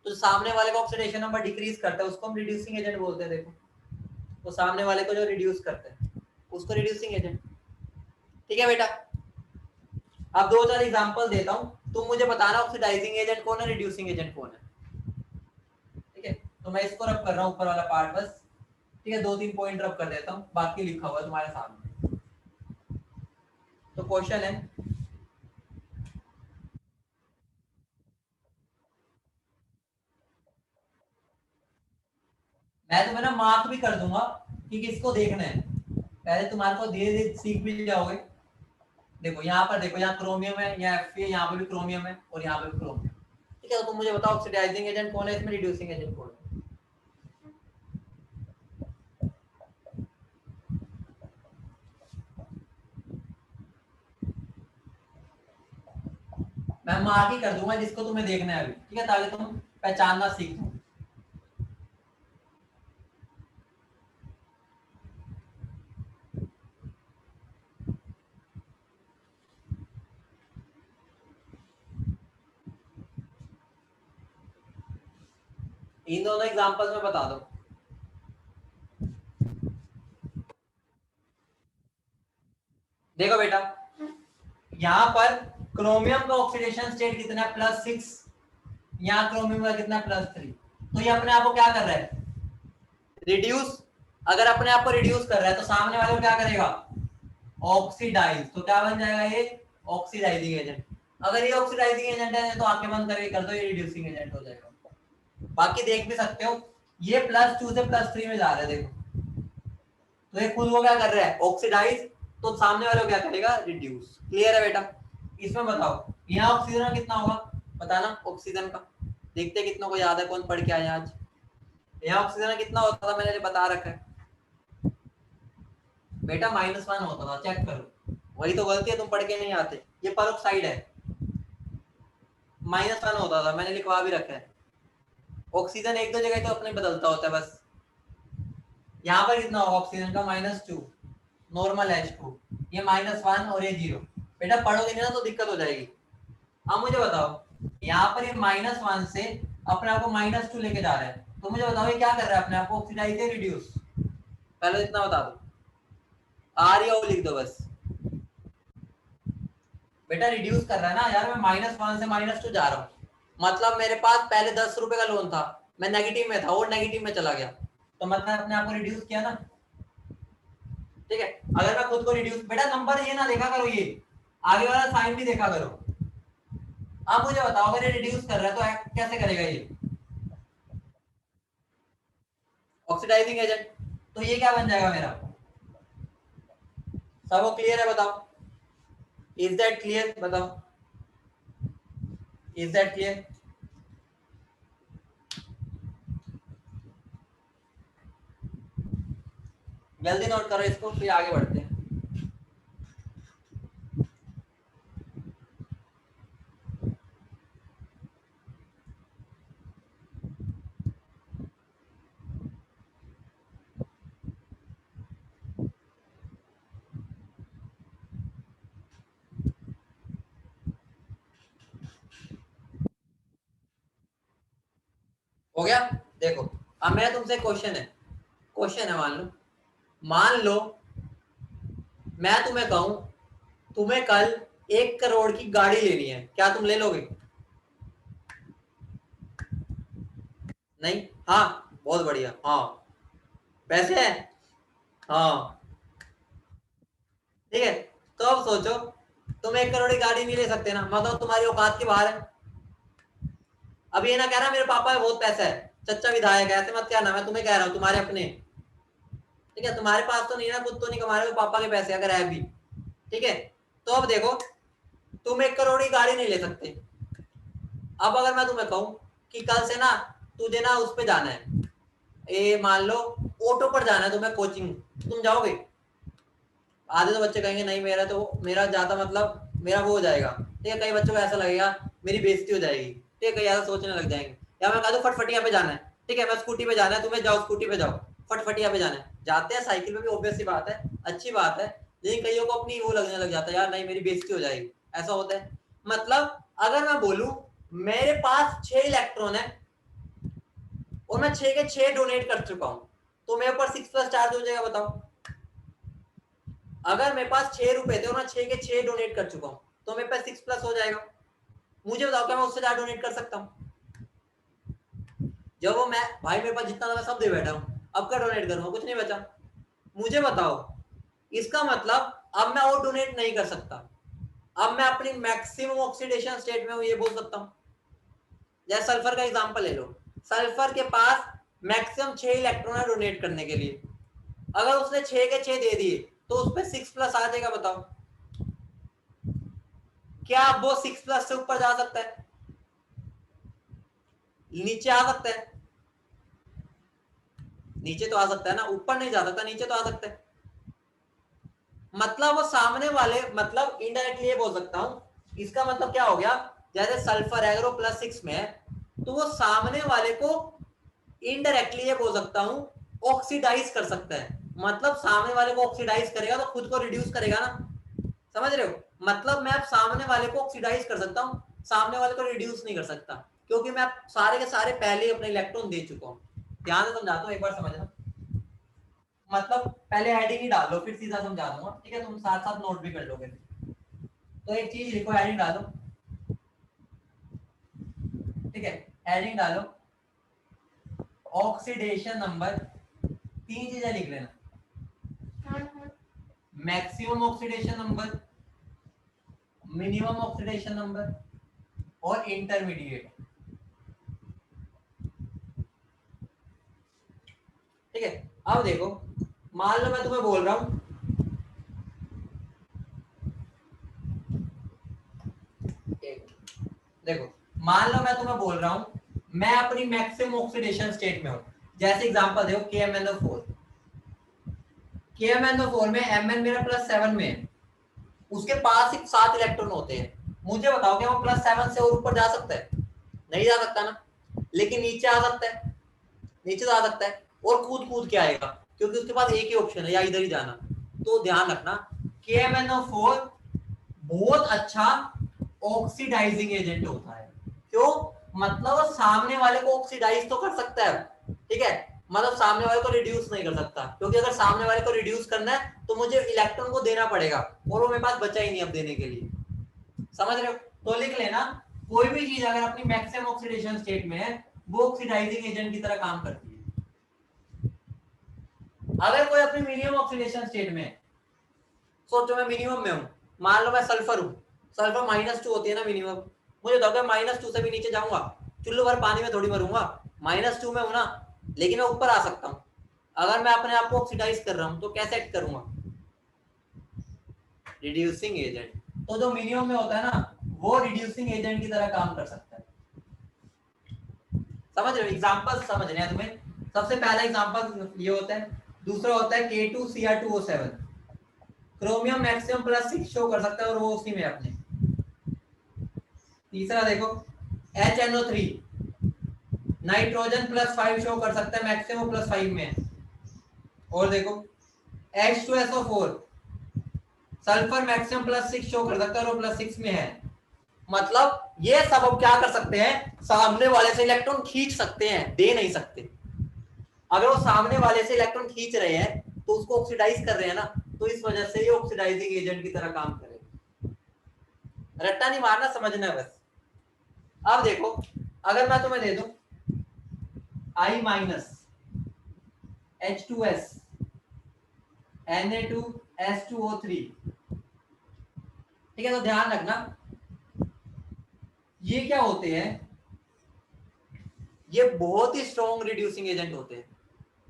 तो सामने वाले का ऑक्सीडेशन नंबर डिक्रीज करता है उसको हम रिड्यूसिंग एजेंट बोलते हैं। देखो, तो सामने वाले को जो रिड्यूस करते हैं उसको रिड्यूसिंग एजेंट, ठीक है बेटा। अब 2-4 एग्जांपल देता हूं, तुम मुझे बताना ऑक्सीडाइजिंग एजेंट कौन है, रिड्यूसिंग एजेंट कौन है, ठीक है। तो मैं इसको रब कर रहा हूँ ऊपर वाला पार्ट बस, ठीक है, 2-3 पॉइंट रब कर देता हूँ, बाकी लिखा हुआ है तुम्हारे सामने। तो क्वेश्चन है, मैं तुम्हें ना मार्क भी कर दूंगा कि किसको देखना है, पहले तुम्हारे को धीरे धीरे सीख भी जाओगे। देखो यहाँ पर, देखो यहाँ क्रोमियम है, यहाँ Fe है, यहाँ पे भी क्रोमियम है और यहाँ पे भी क्रोमियम, ठीक है। तो तुम मुझे बताओ ऑक्सीडाइजिंग एजेंट कौन है इसमें, रिड्यूसिंग एजेंट कौन है? मैं मार्क ही कर दूंगा जिसको तुम्हें देखना है अभी, ठीक है, ताकि तुम पहचानना सीख लो। इन दोनों एग्जांपल्स में बता दो। देखो बेटा, यहाँ पर क्रोमियम का ऑक्सीडेशन स्टेट कितना है, +6, यहाँ क्रोमियम का कितना है, +3। तो ये अपने आप को क्या कर रहा है, रिड्यूस। अगर अपने आप को रिड्यूस कर रहा है तो सामने वाले को क्या करेगा, ऑक्सीडाइज। तो क्या बन जाएगा ये, ऑक्सीडाइजिंग एजेंट। अगर ये ऑक्सीडाइजिंग एजेंट है तो आंखें बंद करके कर दो, ये रिड्यूसिंग एजेंट हो जाएगा। बाकी देख भी सकते हो, ये +2 से +3 में जा रहा है, देखो। तो ये खुद वो क्या कर रहा है, ऑक्सीडाइज, तो सामने वाले को क्या करेगा, रिड्यूस। क्लियर है बेटा? इसमें बताओ यहाँ ऑक्सीजन कितना होगा, बताना ऑक्सीजन का, देखते कितनों को याद है, कौन पढ़ के आया आज। यहाँ ऑक्सीजन कितना होता था, मैंने बता रखा है बेटा, -1 होता था, चेक करो। वही तो गलती है, तुम पढ़ के नहीं आते। ये पेरोक्साइड है, -1 होता था, मैंने लिखवा भी रखा है। ऑक्सीजन एक दो जगह तो अपने बदलता होता है बस। यहाँ पर कितना होगा ऑक्सीजन का, -2, नॉर्मल H2, ये -1 और ये 0। बेटा पढ़ोगे नहीं ना तो दिक्कत हो जाएगी। अब मुझे बताओ, यहाँ पर ये -1 से अपने आप को -2 लेके जा रहा है, तो मुझे बताओ ये क्या कर रहा है, अपने आप को ऑक्सीडाइज या रिड्यूस? पहले इतना बता दो, आर या ओ लिख दो बस। बेटा रिड्यूस कर रहा है ना यार, मैं -1 से -2 जा रहा हूँ, मतलब मेरे पास पहले 10 रुपए का लोन था, मैं नेगेटिव में था और नेगेटिव में चला गया, तो मतलब अपने आप को रिड्यूस किया ना, ठीक है। अगर मैं खुद को रिड्यूस, बेटा नंबर ये ना देखा करो, ये आगे वाला साइन भी देखा करो। आप मुझे बताओ, अगर ये रिड्यूस कर रहा है तो एक्ट कैसे करेगा ये, ऑक्सीडाइजिंग एजेंट। तो ये क्या बन जाएगा मेरा, सबको क्लियर है बताओ, इज दैट क्लियर, बताओ इज दैट क्लियर? जल्दी नोट करो इसको, फिर आगे बढ़ते हैं। हो गया? देखो अब मेरा तुमसे क्वेश्चन है, मान लो मैं तुम्हें कहूं तुम्हें कल 1 करोड़ की गाड़ी लेनी है, क्या तुम ले लोगे? नहीं, हाँ बहुत बढ़िया, हाँ पैसे है, हाँ ठीक है। तो अब सोचो, तुम 1 करोड़ की गाड़ी नहीं ले सकते ना, मतलब तुम्हारी औकात के बाहर है। अब ये ना कहना मेरे पापा में बहुत पैसा है, चचा विधायक है, ऐसे मत कहना, मैं तुम्हें कह रहा हूँ तुम्हारे अपने, ठीक है। तुम्हारे पास तो नहीं ना, खुद तो नहीं कमा रहे हो, पापा के पैसे अगर है भी, ठीक है। तो अब देखो, तुम 1 करोड़ की गाड़ी नहीं ले सकते। अब अगर मैं तुम्हें कहूं कि कल से ना तुझे ना उस पे जाना है, ये मान लो ऑटो पर जाना है तुम्हें कोचिंग, तुम जाओगे? आधे तो बच्चे कहेंगे नहीं, मेरा ज्यादा मतलब मेरा वो हो जाएगा, ठीक है। कई बच्चों को ऐसा लगेगा मेरी बेइज्जती हो जाएगी, ठीक है, कई ऐसा सोचने लग जाएंगे। या मैं कह दूं फटफटिया पे जाना है, ठीक है, मैं स्कूटी पे जाना है, तुम्हें जाओ स्कूटी पे जाओ, फटफटिया पे जाना है, जाते हैं साइकिल पे भी, ऑब्वियस सी बात है, अच्छी बात है। लेकिन कईयों को अपनी वो लगने लग जाता है, यार नहीं मेरी बेइज्जती हो जाएगी, ऐसा होता है। मतलब अगर मैं बोलूं मेरे पास 6 इलेक्ट्रॉन है और मैं 6 के 6 डोनेट कर चुका हूं, तो मेरे ऊपर 6 + चार्ज हो जाएगा, बताओ। अगर मेरे पास 6 रुपए थे और मैं 6 के 6 डोनेट कर चुका हूं, तो मेरे पास 6+ हो जाएगा। मुझे बताओ क्या मैं उससे ज्यादा डोनेट कर सकता हूँ? जब वो मैं भाई मेरे पास जितना था मैं सब दे बैठा हूँ, अब क्या डोनेट करूंगा, कुछ नहीं बचा। मुझे बताओ, इसका मतलब अब मैं और डोनेट नहीं कर सकता, अब मैं अपनी मैक्सिमम ऑक्सीडेशन स्टेट में हूं ये बोल सकता हूं। जैसे सल्फर का एग्जांपल ले लो, सल्फर के पास मैक्सिमम 6 इलेक्ट्रॉन है डोनेट करने के लिए, अगर उसने 6 के 6 दे दिए तो उस पर 6 प्लस आ जाएगा। बताओ क्या अब वो 6 प्लस से ऊपर जा सकता है, नीचे आ सकता है? नीचे तो आ सकता है ना, ऊपर नहीं जा सकता, नीचे तो आ सकता है। मतलब वो सामने वाले, मतलब इनडायरेक्टली ये बोल सकता हूं, इसका मतलब क्या हो गया, जैसे सल्फर है अगर वो +6 में है तो वो सामने वाले को इनडायरेक्टली ये बोल सकता हूं ऑक्सीडाइज कर सकता है। मतलब सामने वाले को ऑक्सीडाइज करेगा तो खुद को रिड्यूस करेगा ना, समझ रहे हो? मतलब मैं अब सामने वाले को ऑक्सीडाइज कर सकता हूँ, सामने वाले को रिड्यूस नहीं कर सकता, क्योंकि मैं सारे के सारे पहले ही अपने इलेक्ट्रॉन दे चुका हूँ। ध्यान से समझाता हूँ, एक बार समझना। मतलब पहले हेडिंग ही डाल लो फिर सीधा समझा दूंगा, ठीक है? तुम साथ साथ नोट भी कर लोगे। तो एक चीज लिखो, हेडिंग डालो, ठीक है? हेडिंग डालो ऑक्सीडेशन नंबर, 3 चीजें लिख लेना, maximum oxidation number, minimum oxidation number और इंटरमीडिएट, ठीक है? अब देखो, मान लो मैं तुम्हें बोल रहा हूं, देखो मान लो मैं तुम्हें बोल रहा हूं मैं अपनी मैक्सिमम ऑक्सीडेशन स्टेट में हूं, जैसे एग्जांपल देखो KMnO4, KMnO4 में Mn मेरा +7 में है, उसके पास ही 7 इलेक्ट्रॉन होते हैं। मुझे बताओ क्या वो +7 से और ऊपर जा सकता है? नहीं जा सकता ना, लेकिन नीचे आ सकता है, नीचे तो आ सकता है, और कूद कूद के आएगा क्योंकि उसके पास एक ही ऑप्शन है, या इधर ही जाना। तो ध्यान रखना KMnO4 बहुत अच्छा ऑक्सीडाइजिंग एजेंट होता है। क्यों? मतलब सामने वाले को ऑक्सीडाइज तो कर सकता है, ठीक है? मतलब सामने वाले को रिड्यूस नहीं कर सकता, क्योंकि अगर सामने वाले को रिड्यूस करना है तो मुझे इलेक्ट्रॉन को देना पड़ेगा, और वो मेरे पास बचा ही नहीं अब देने के लिए। समझ रहे हो? तो लिख लेना, कोई भी चीज अगर अपनी मैक्सिमम ऑक्सीडेशन स्टेट में है वो ऑक्सीडाइजिंग एजेंट की तरह काम करती है। अगर कोई अपनी मिनिमम ऑक्सीडेशन स्टेट में है, सोचो मैं मिनिमम में हूं, मान लो मैं सल्फर हूं, सल्फर -2 होती है ना मिनिमम, मुझे तो अगर -2 से भी नीचे जाऊंगा, चुल्लू भर पानी में थोड़ी मरूंगा, -2 में हूं ना, लेकिन मैं ऊपर आ सकता हूं। अगर मैं अपने आप को ऑक्सीडाइज कर रहा हूं तो कैसे एक्ट करूंगा? Reducing agent. तो जो मिनिमम में होता है ना वो रिड्यूसिंग एजेंट की तरह काम कर सकता है। समझ रहे हो? एग्जांपल समझने हैं तुम्हें। सबसे पहला एग्जांपल ये होता है, दूसरा होता है K2Cr2O7, क्रोमियम मैक्सिमम +6 शो कर सकता है और वो उसी में अपने। तीसरा देखो HNO3, नाइट्रोजन +5 शो कर सकता है, मैक्सिमम +5 में है। और देखो H2SO4, सल्फर मैक्सिमम +6 शो कर सकता है और वो +6 में है। मतलब ये सब अब क्या कर सकते हैं, सामने वाले से इलेक्ट्रॉन खींच सकते हैं, दे नहीं सकते। अगर वो सामने वाले से इलेक्ट्रॉन खींच रहे हैं तो उसको ऑक्सीडाइज कर रहे हैं ना, तो इस वजह से ये ऑक्सीडाइजिंग एजेंट की तरह काम करेगा। रट्टा नहीं मारना, समझना है बस। अब देखो अगर मैं तुम्हें दे दूं I- H2S Na2S2O3, ठीक है? तो ध्यान रखना ये क्या होते हैं, ये बहुत ही स्ट्रॉन्ग रिड्यूसिंग एजेंट होते हैं।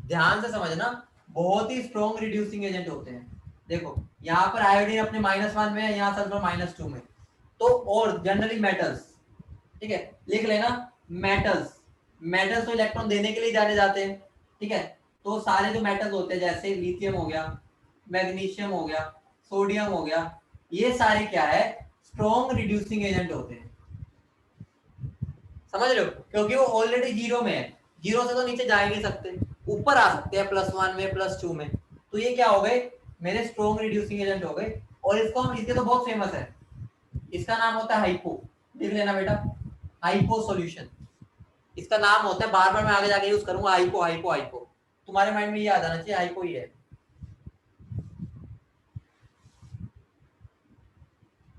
ध्यान से समझना, बहुत ही स्ट्रॉन्ग रिड्यूसिंग एजेंट होते हैं। देखो यहाँ पर आयोडीन अपने -1 में है, यहाँ सल्फर -2 में। तो और जनरली मेटल्स, ठीक है? लिख लेना मेटल्स, मेटल्स तो इलेक्ट्रॉन देने के लिए जाने जाते हैं, ठीक है? तो सारे जो मेटल्स होते हैं जैसे लिथियम हो गया, मैग्नीशियम हो गया, सोडियम हो गया, ये सारे क्या है, स्ट्रॉन्ग रिड्यूसिंग एजेंट होते हैं। समझ रहे हो? क्योंकि वो ऑलरेडी जीरो में है, जीरो से तो नीचे जा ही नहीं सकते, ऊपर आ सकते हैं +1 में +2 में। तो ये क्या हो गए, मेरे स्ट्रॉन्ग रिड्यूसिंग एजेंट हो गए। और इसको हम, इसके तो बहुत फेमस है, इसका नाम होता है हाइपो। लिख लेना बेटा, हाइपो सॉल्यूशन इसका नाम होता है। बार बार मैं आगे जाके यूज करूंगा हाइपो हाइपो हाइपो, तुम्हारे माइंड में ये आ जाना चाहिए हाइपो ही है,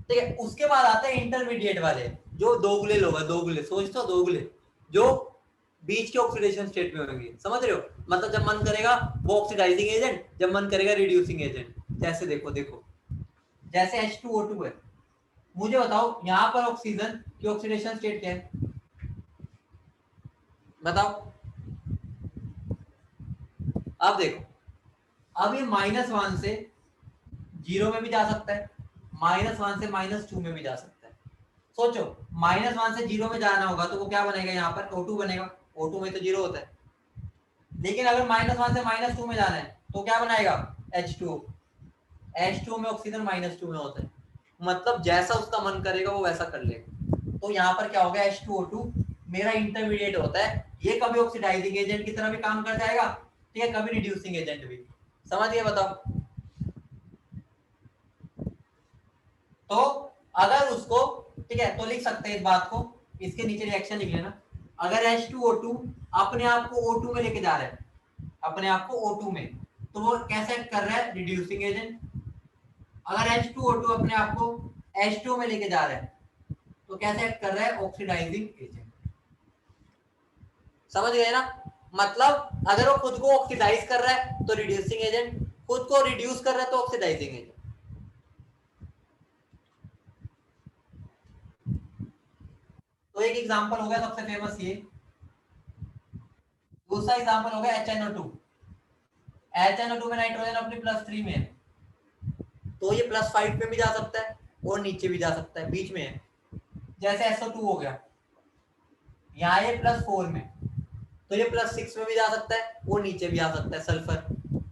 ठीक है? उसके बाद आते हैं इंटरमीडिएट वाले, जो दोगुले लोग हैं, दोगुले, सोच तो दोगुले, जो बीच के ऑक्सीडेशन स्टेट में होंगे, समझ रहे हो? मतलब जब मन करेगा वो ऑक्सीडाइजिंग एजेंट, जब मन करेगा रिड्यूसिंग एजेंट। जैसे देखो देखो, जैसे H2O2 है, मुझे बताओ यहाँ पर ऑक्सीजन की ऑक्सीडेशन स्टेट क्या है, बताओ। अब देखो, अब ये -1 से 0 में भी जा सकता है, -1 से -2 में भी जा सकता है। सोचो, -1 से 0 में जाना होगा तो वो क्या बनेगा, यहाँ पर O2 बनेगा, O2 में तो 0 होता है। लेकिन अगर -1 से -2 में जाना है तो क्या बनाएगा, H2O। H2O में ऑक्सीजन -2 में होता है, मतलब जैसा उसका मन करेगा वो वैसा कर लेगा। तो यहाँ पर क्या हो गया, H2O2 मेरा इंटरमीडिएट होता है, ये कभी ऑक्सीडाइजिंग एजेंट की तरह भी काम कर जाएगा, ठीक है, कभी रिड्यूसिंग एजेंट भी। समझ गए, बताओ। तो अगर उसको, ठीक है, तो लिख सकते हैं इस बात को, इसके नीचे रिएक्शन लिख लेना। अगर H2O2 अपने आप को O2 में लेके जा रहा है, अपने आप को O2 में, तो वो कैसे एक्ट कर रहा है, रिड्यूसिंग एजेंट। अगर H2O2 अपने आप को H2 में लेके जा रहा है तो कैसे एक्ट कर रहा है, ऑक्सीडाइजिंग एजेंट। समझ गए ना? मतलब अगर वो खुद को ऑक्सीडाइज कर रहा है तो रिड्यूसिंग एजेंट, खुद को रिड्यूस कर रहा है तो ऑक्सीडाइजिंग एजेंट। तो एक एग्जांपल हो गया सबसे फेमस ये। दूसरा एग्जांपल हो गया HNO2। HNO2 में नाइट्रोजन अपनी +3 में है, तो ये +5 में भी जा सकता है और नीचे भी जा सकता है, बीच में है। जैसे SO2 हो गया, यहाँ ये +4 में, तो ये +6 में भी जा सकता है और नीचे भी आ सकता है, सल्फर।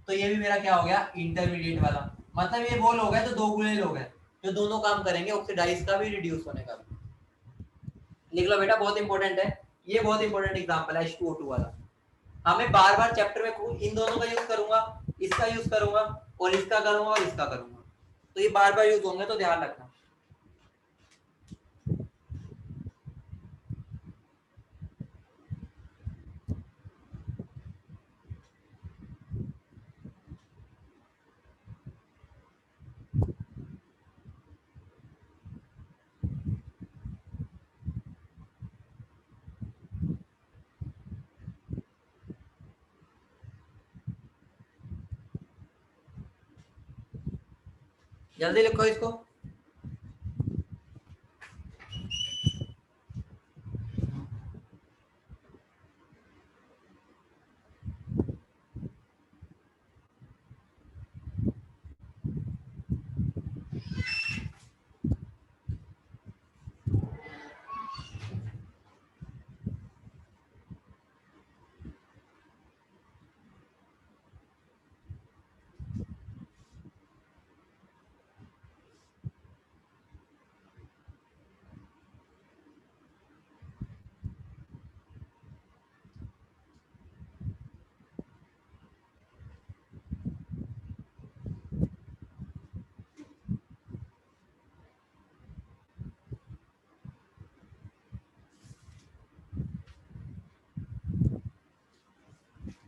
तो ये भी मेरा क्या हो गया, इंटरमीडिएट वाला। मतलब ये वो लोग हैं, तो दो गुणे लोग हैं जो दोनों काम करेंगे, ऑक्सीडाइज का भी, रिड्यूस होने का भी। लिख लो बेटा, बहुत इंपॉर्टेंट है ये, बहुत इंपॉर्टेंट एग्जांपल है H2O2 वाला। हमें बार बार चैप्टर में इन दोनों का यूज करूंगा, इसका यूज करूंगा और इसका करूंगा और इसका करूंगा, तो ये बार बार यूज होंगे, तो ध्यान रखना। जल्दी लिखो इसको।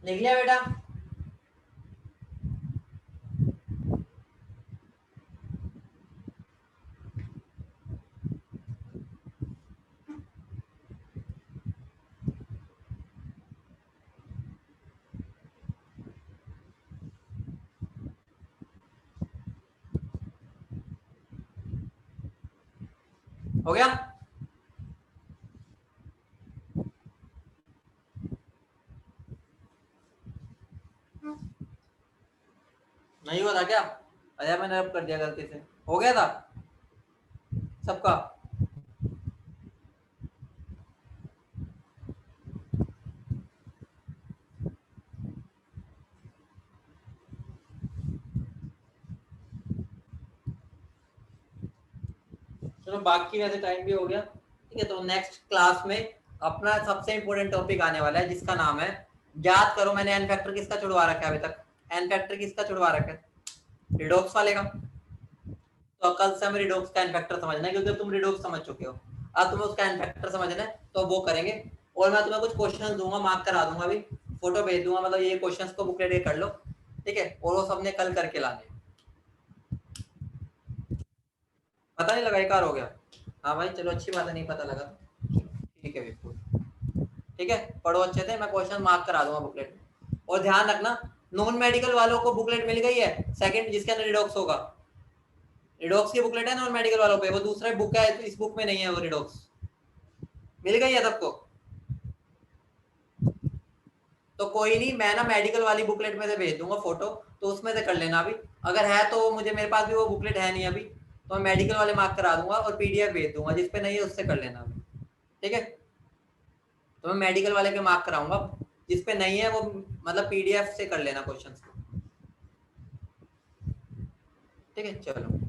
लिख लिया बेटा? हो गया? नहीं हुआ था क्या? अरे मैंने अब कर दिया गलती से, हो गया था सबका? चलो, बाकी वैसे टाइम भी हो गया, ठीक है। तो नेक्स्ट क्लास में अपना सबसे इंपॉर्टेंट टॉपिक आने वाला है, जिसका नाम है, याद करो मैंने एन फैक्टर किसका छुड़वा रखा है अभी तक, एन फैक्टर किसका छुड़वा रखा है, रिडॉक्स वाले का। तो कल से हमें रिडॉक्स का एन फैक्टर समझना है, क्योंकि तुम रिडॉक्स समझ चुके हो, अब तुम्हें उसका एन फैक्टर समझना है, तो वो करेंगे। और मैं तुम्हें कुछ क्वेश्चन दूंगा, मार्क करा दूंगा, अभी फोटो भेज दूंगा, मतलब ये क्वेश्चंस को बुक रेडी कर लो, ठीक है, और वो सबने कल करके लाने। पता नहीं लगा, एक हो गया। हाँ भाई चलो, अच्छी बात है, नहीं पता लगा, ठीक है बिल्कुल। ठीक है, पढ़ो अच्छे से, मैं क्वेश्चन मार्क करा दूंगा बुकलेट में। और ध्यान रखना नॉन मेडिकल वालों को बुकलेट मिल गई है सेकंड, जिसके अंदर रिडॉक्स होगा, रिडॉक्स की बुकलेट है नॉन मेडिकल वालों पे, वो दूसरा बुक है, इस बुक में नहीं है वो रिडॉक्स, मिल गई है सबको। तो कोई नहीं, मैं ना मेडिकल वाली बुकलेट में से भेज दूंगा फोटो, तो उसमें से कर लेना अभी, अगर है तो मुझे, मेरे पास भी वो बुकलेट है नहीं अभी, तो मैं मेडिकल वाले मार्क करा दूंगा और पीडीएफ भेज दूंगा, जिस पे नहीं है उससे कर लेना अभी, ठीक है। तो मैं मेडिकल वाले के मार्क कराऊंगा, जिस पे नहीं है वो मतलब पीडीएफ से कर लेना क्वेश्चन, ठीक है चलो।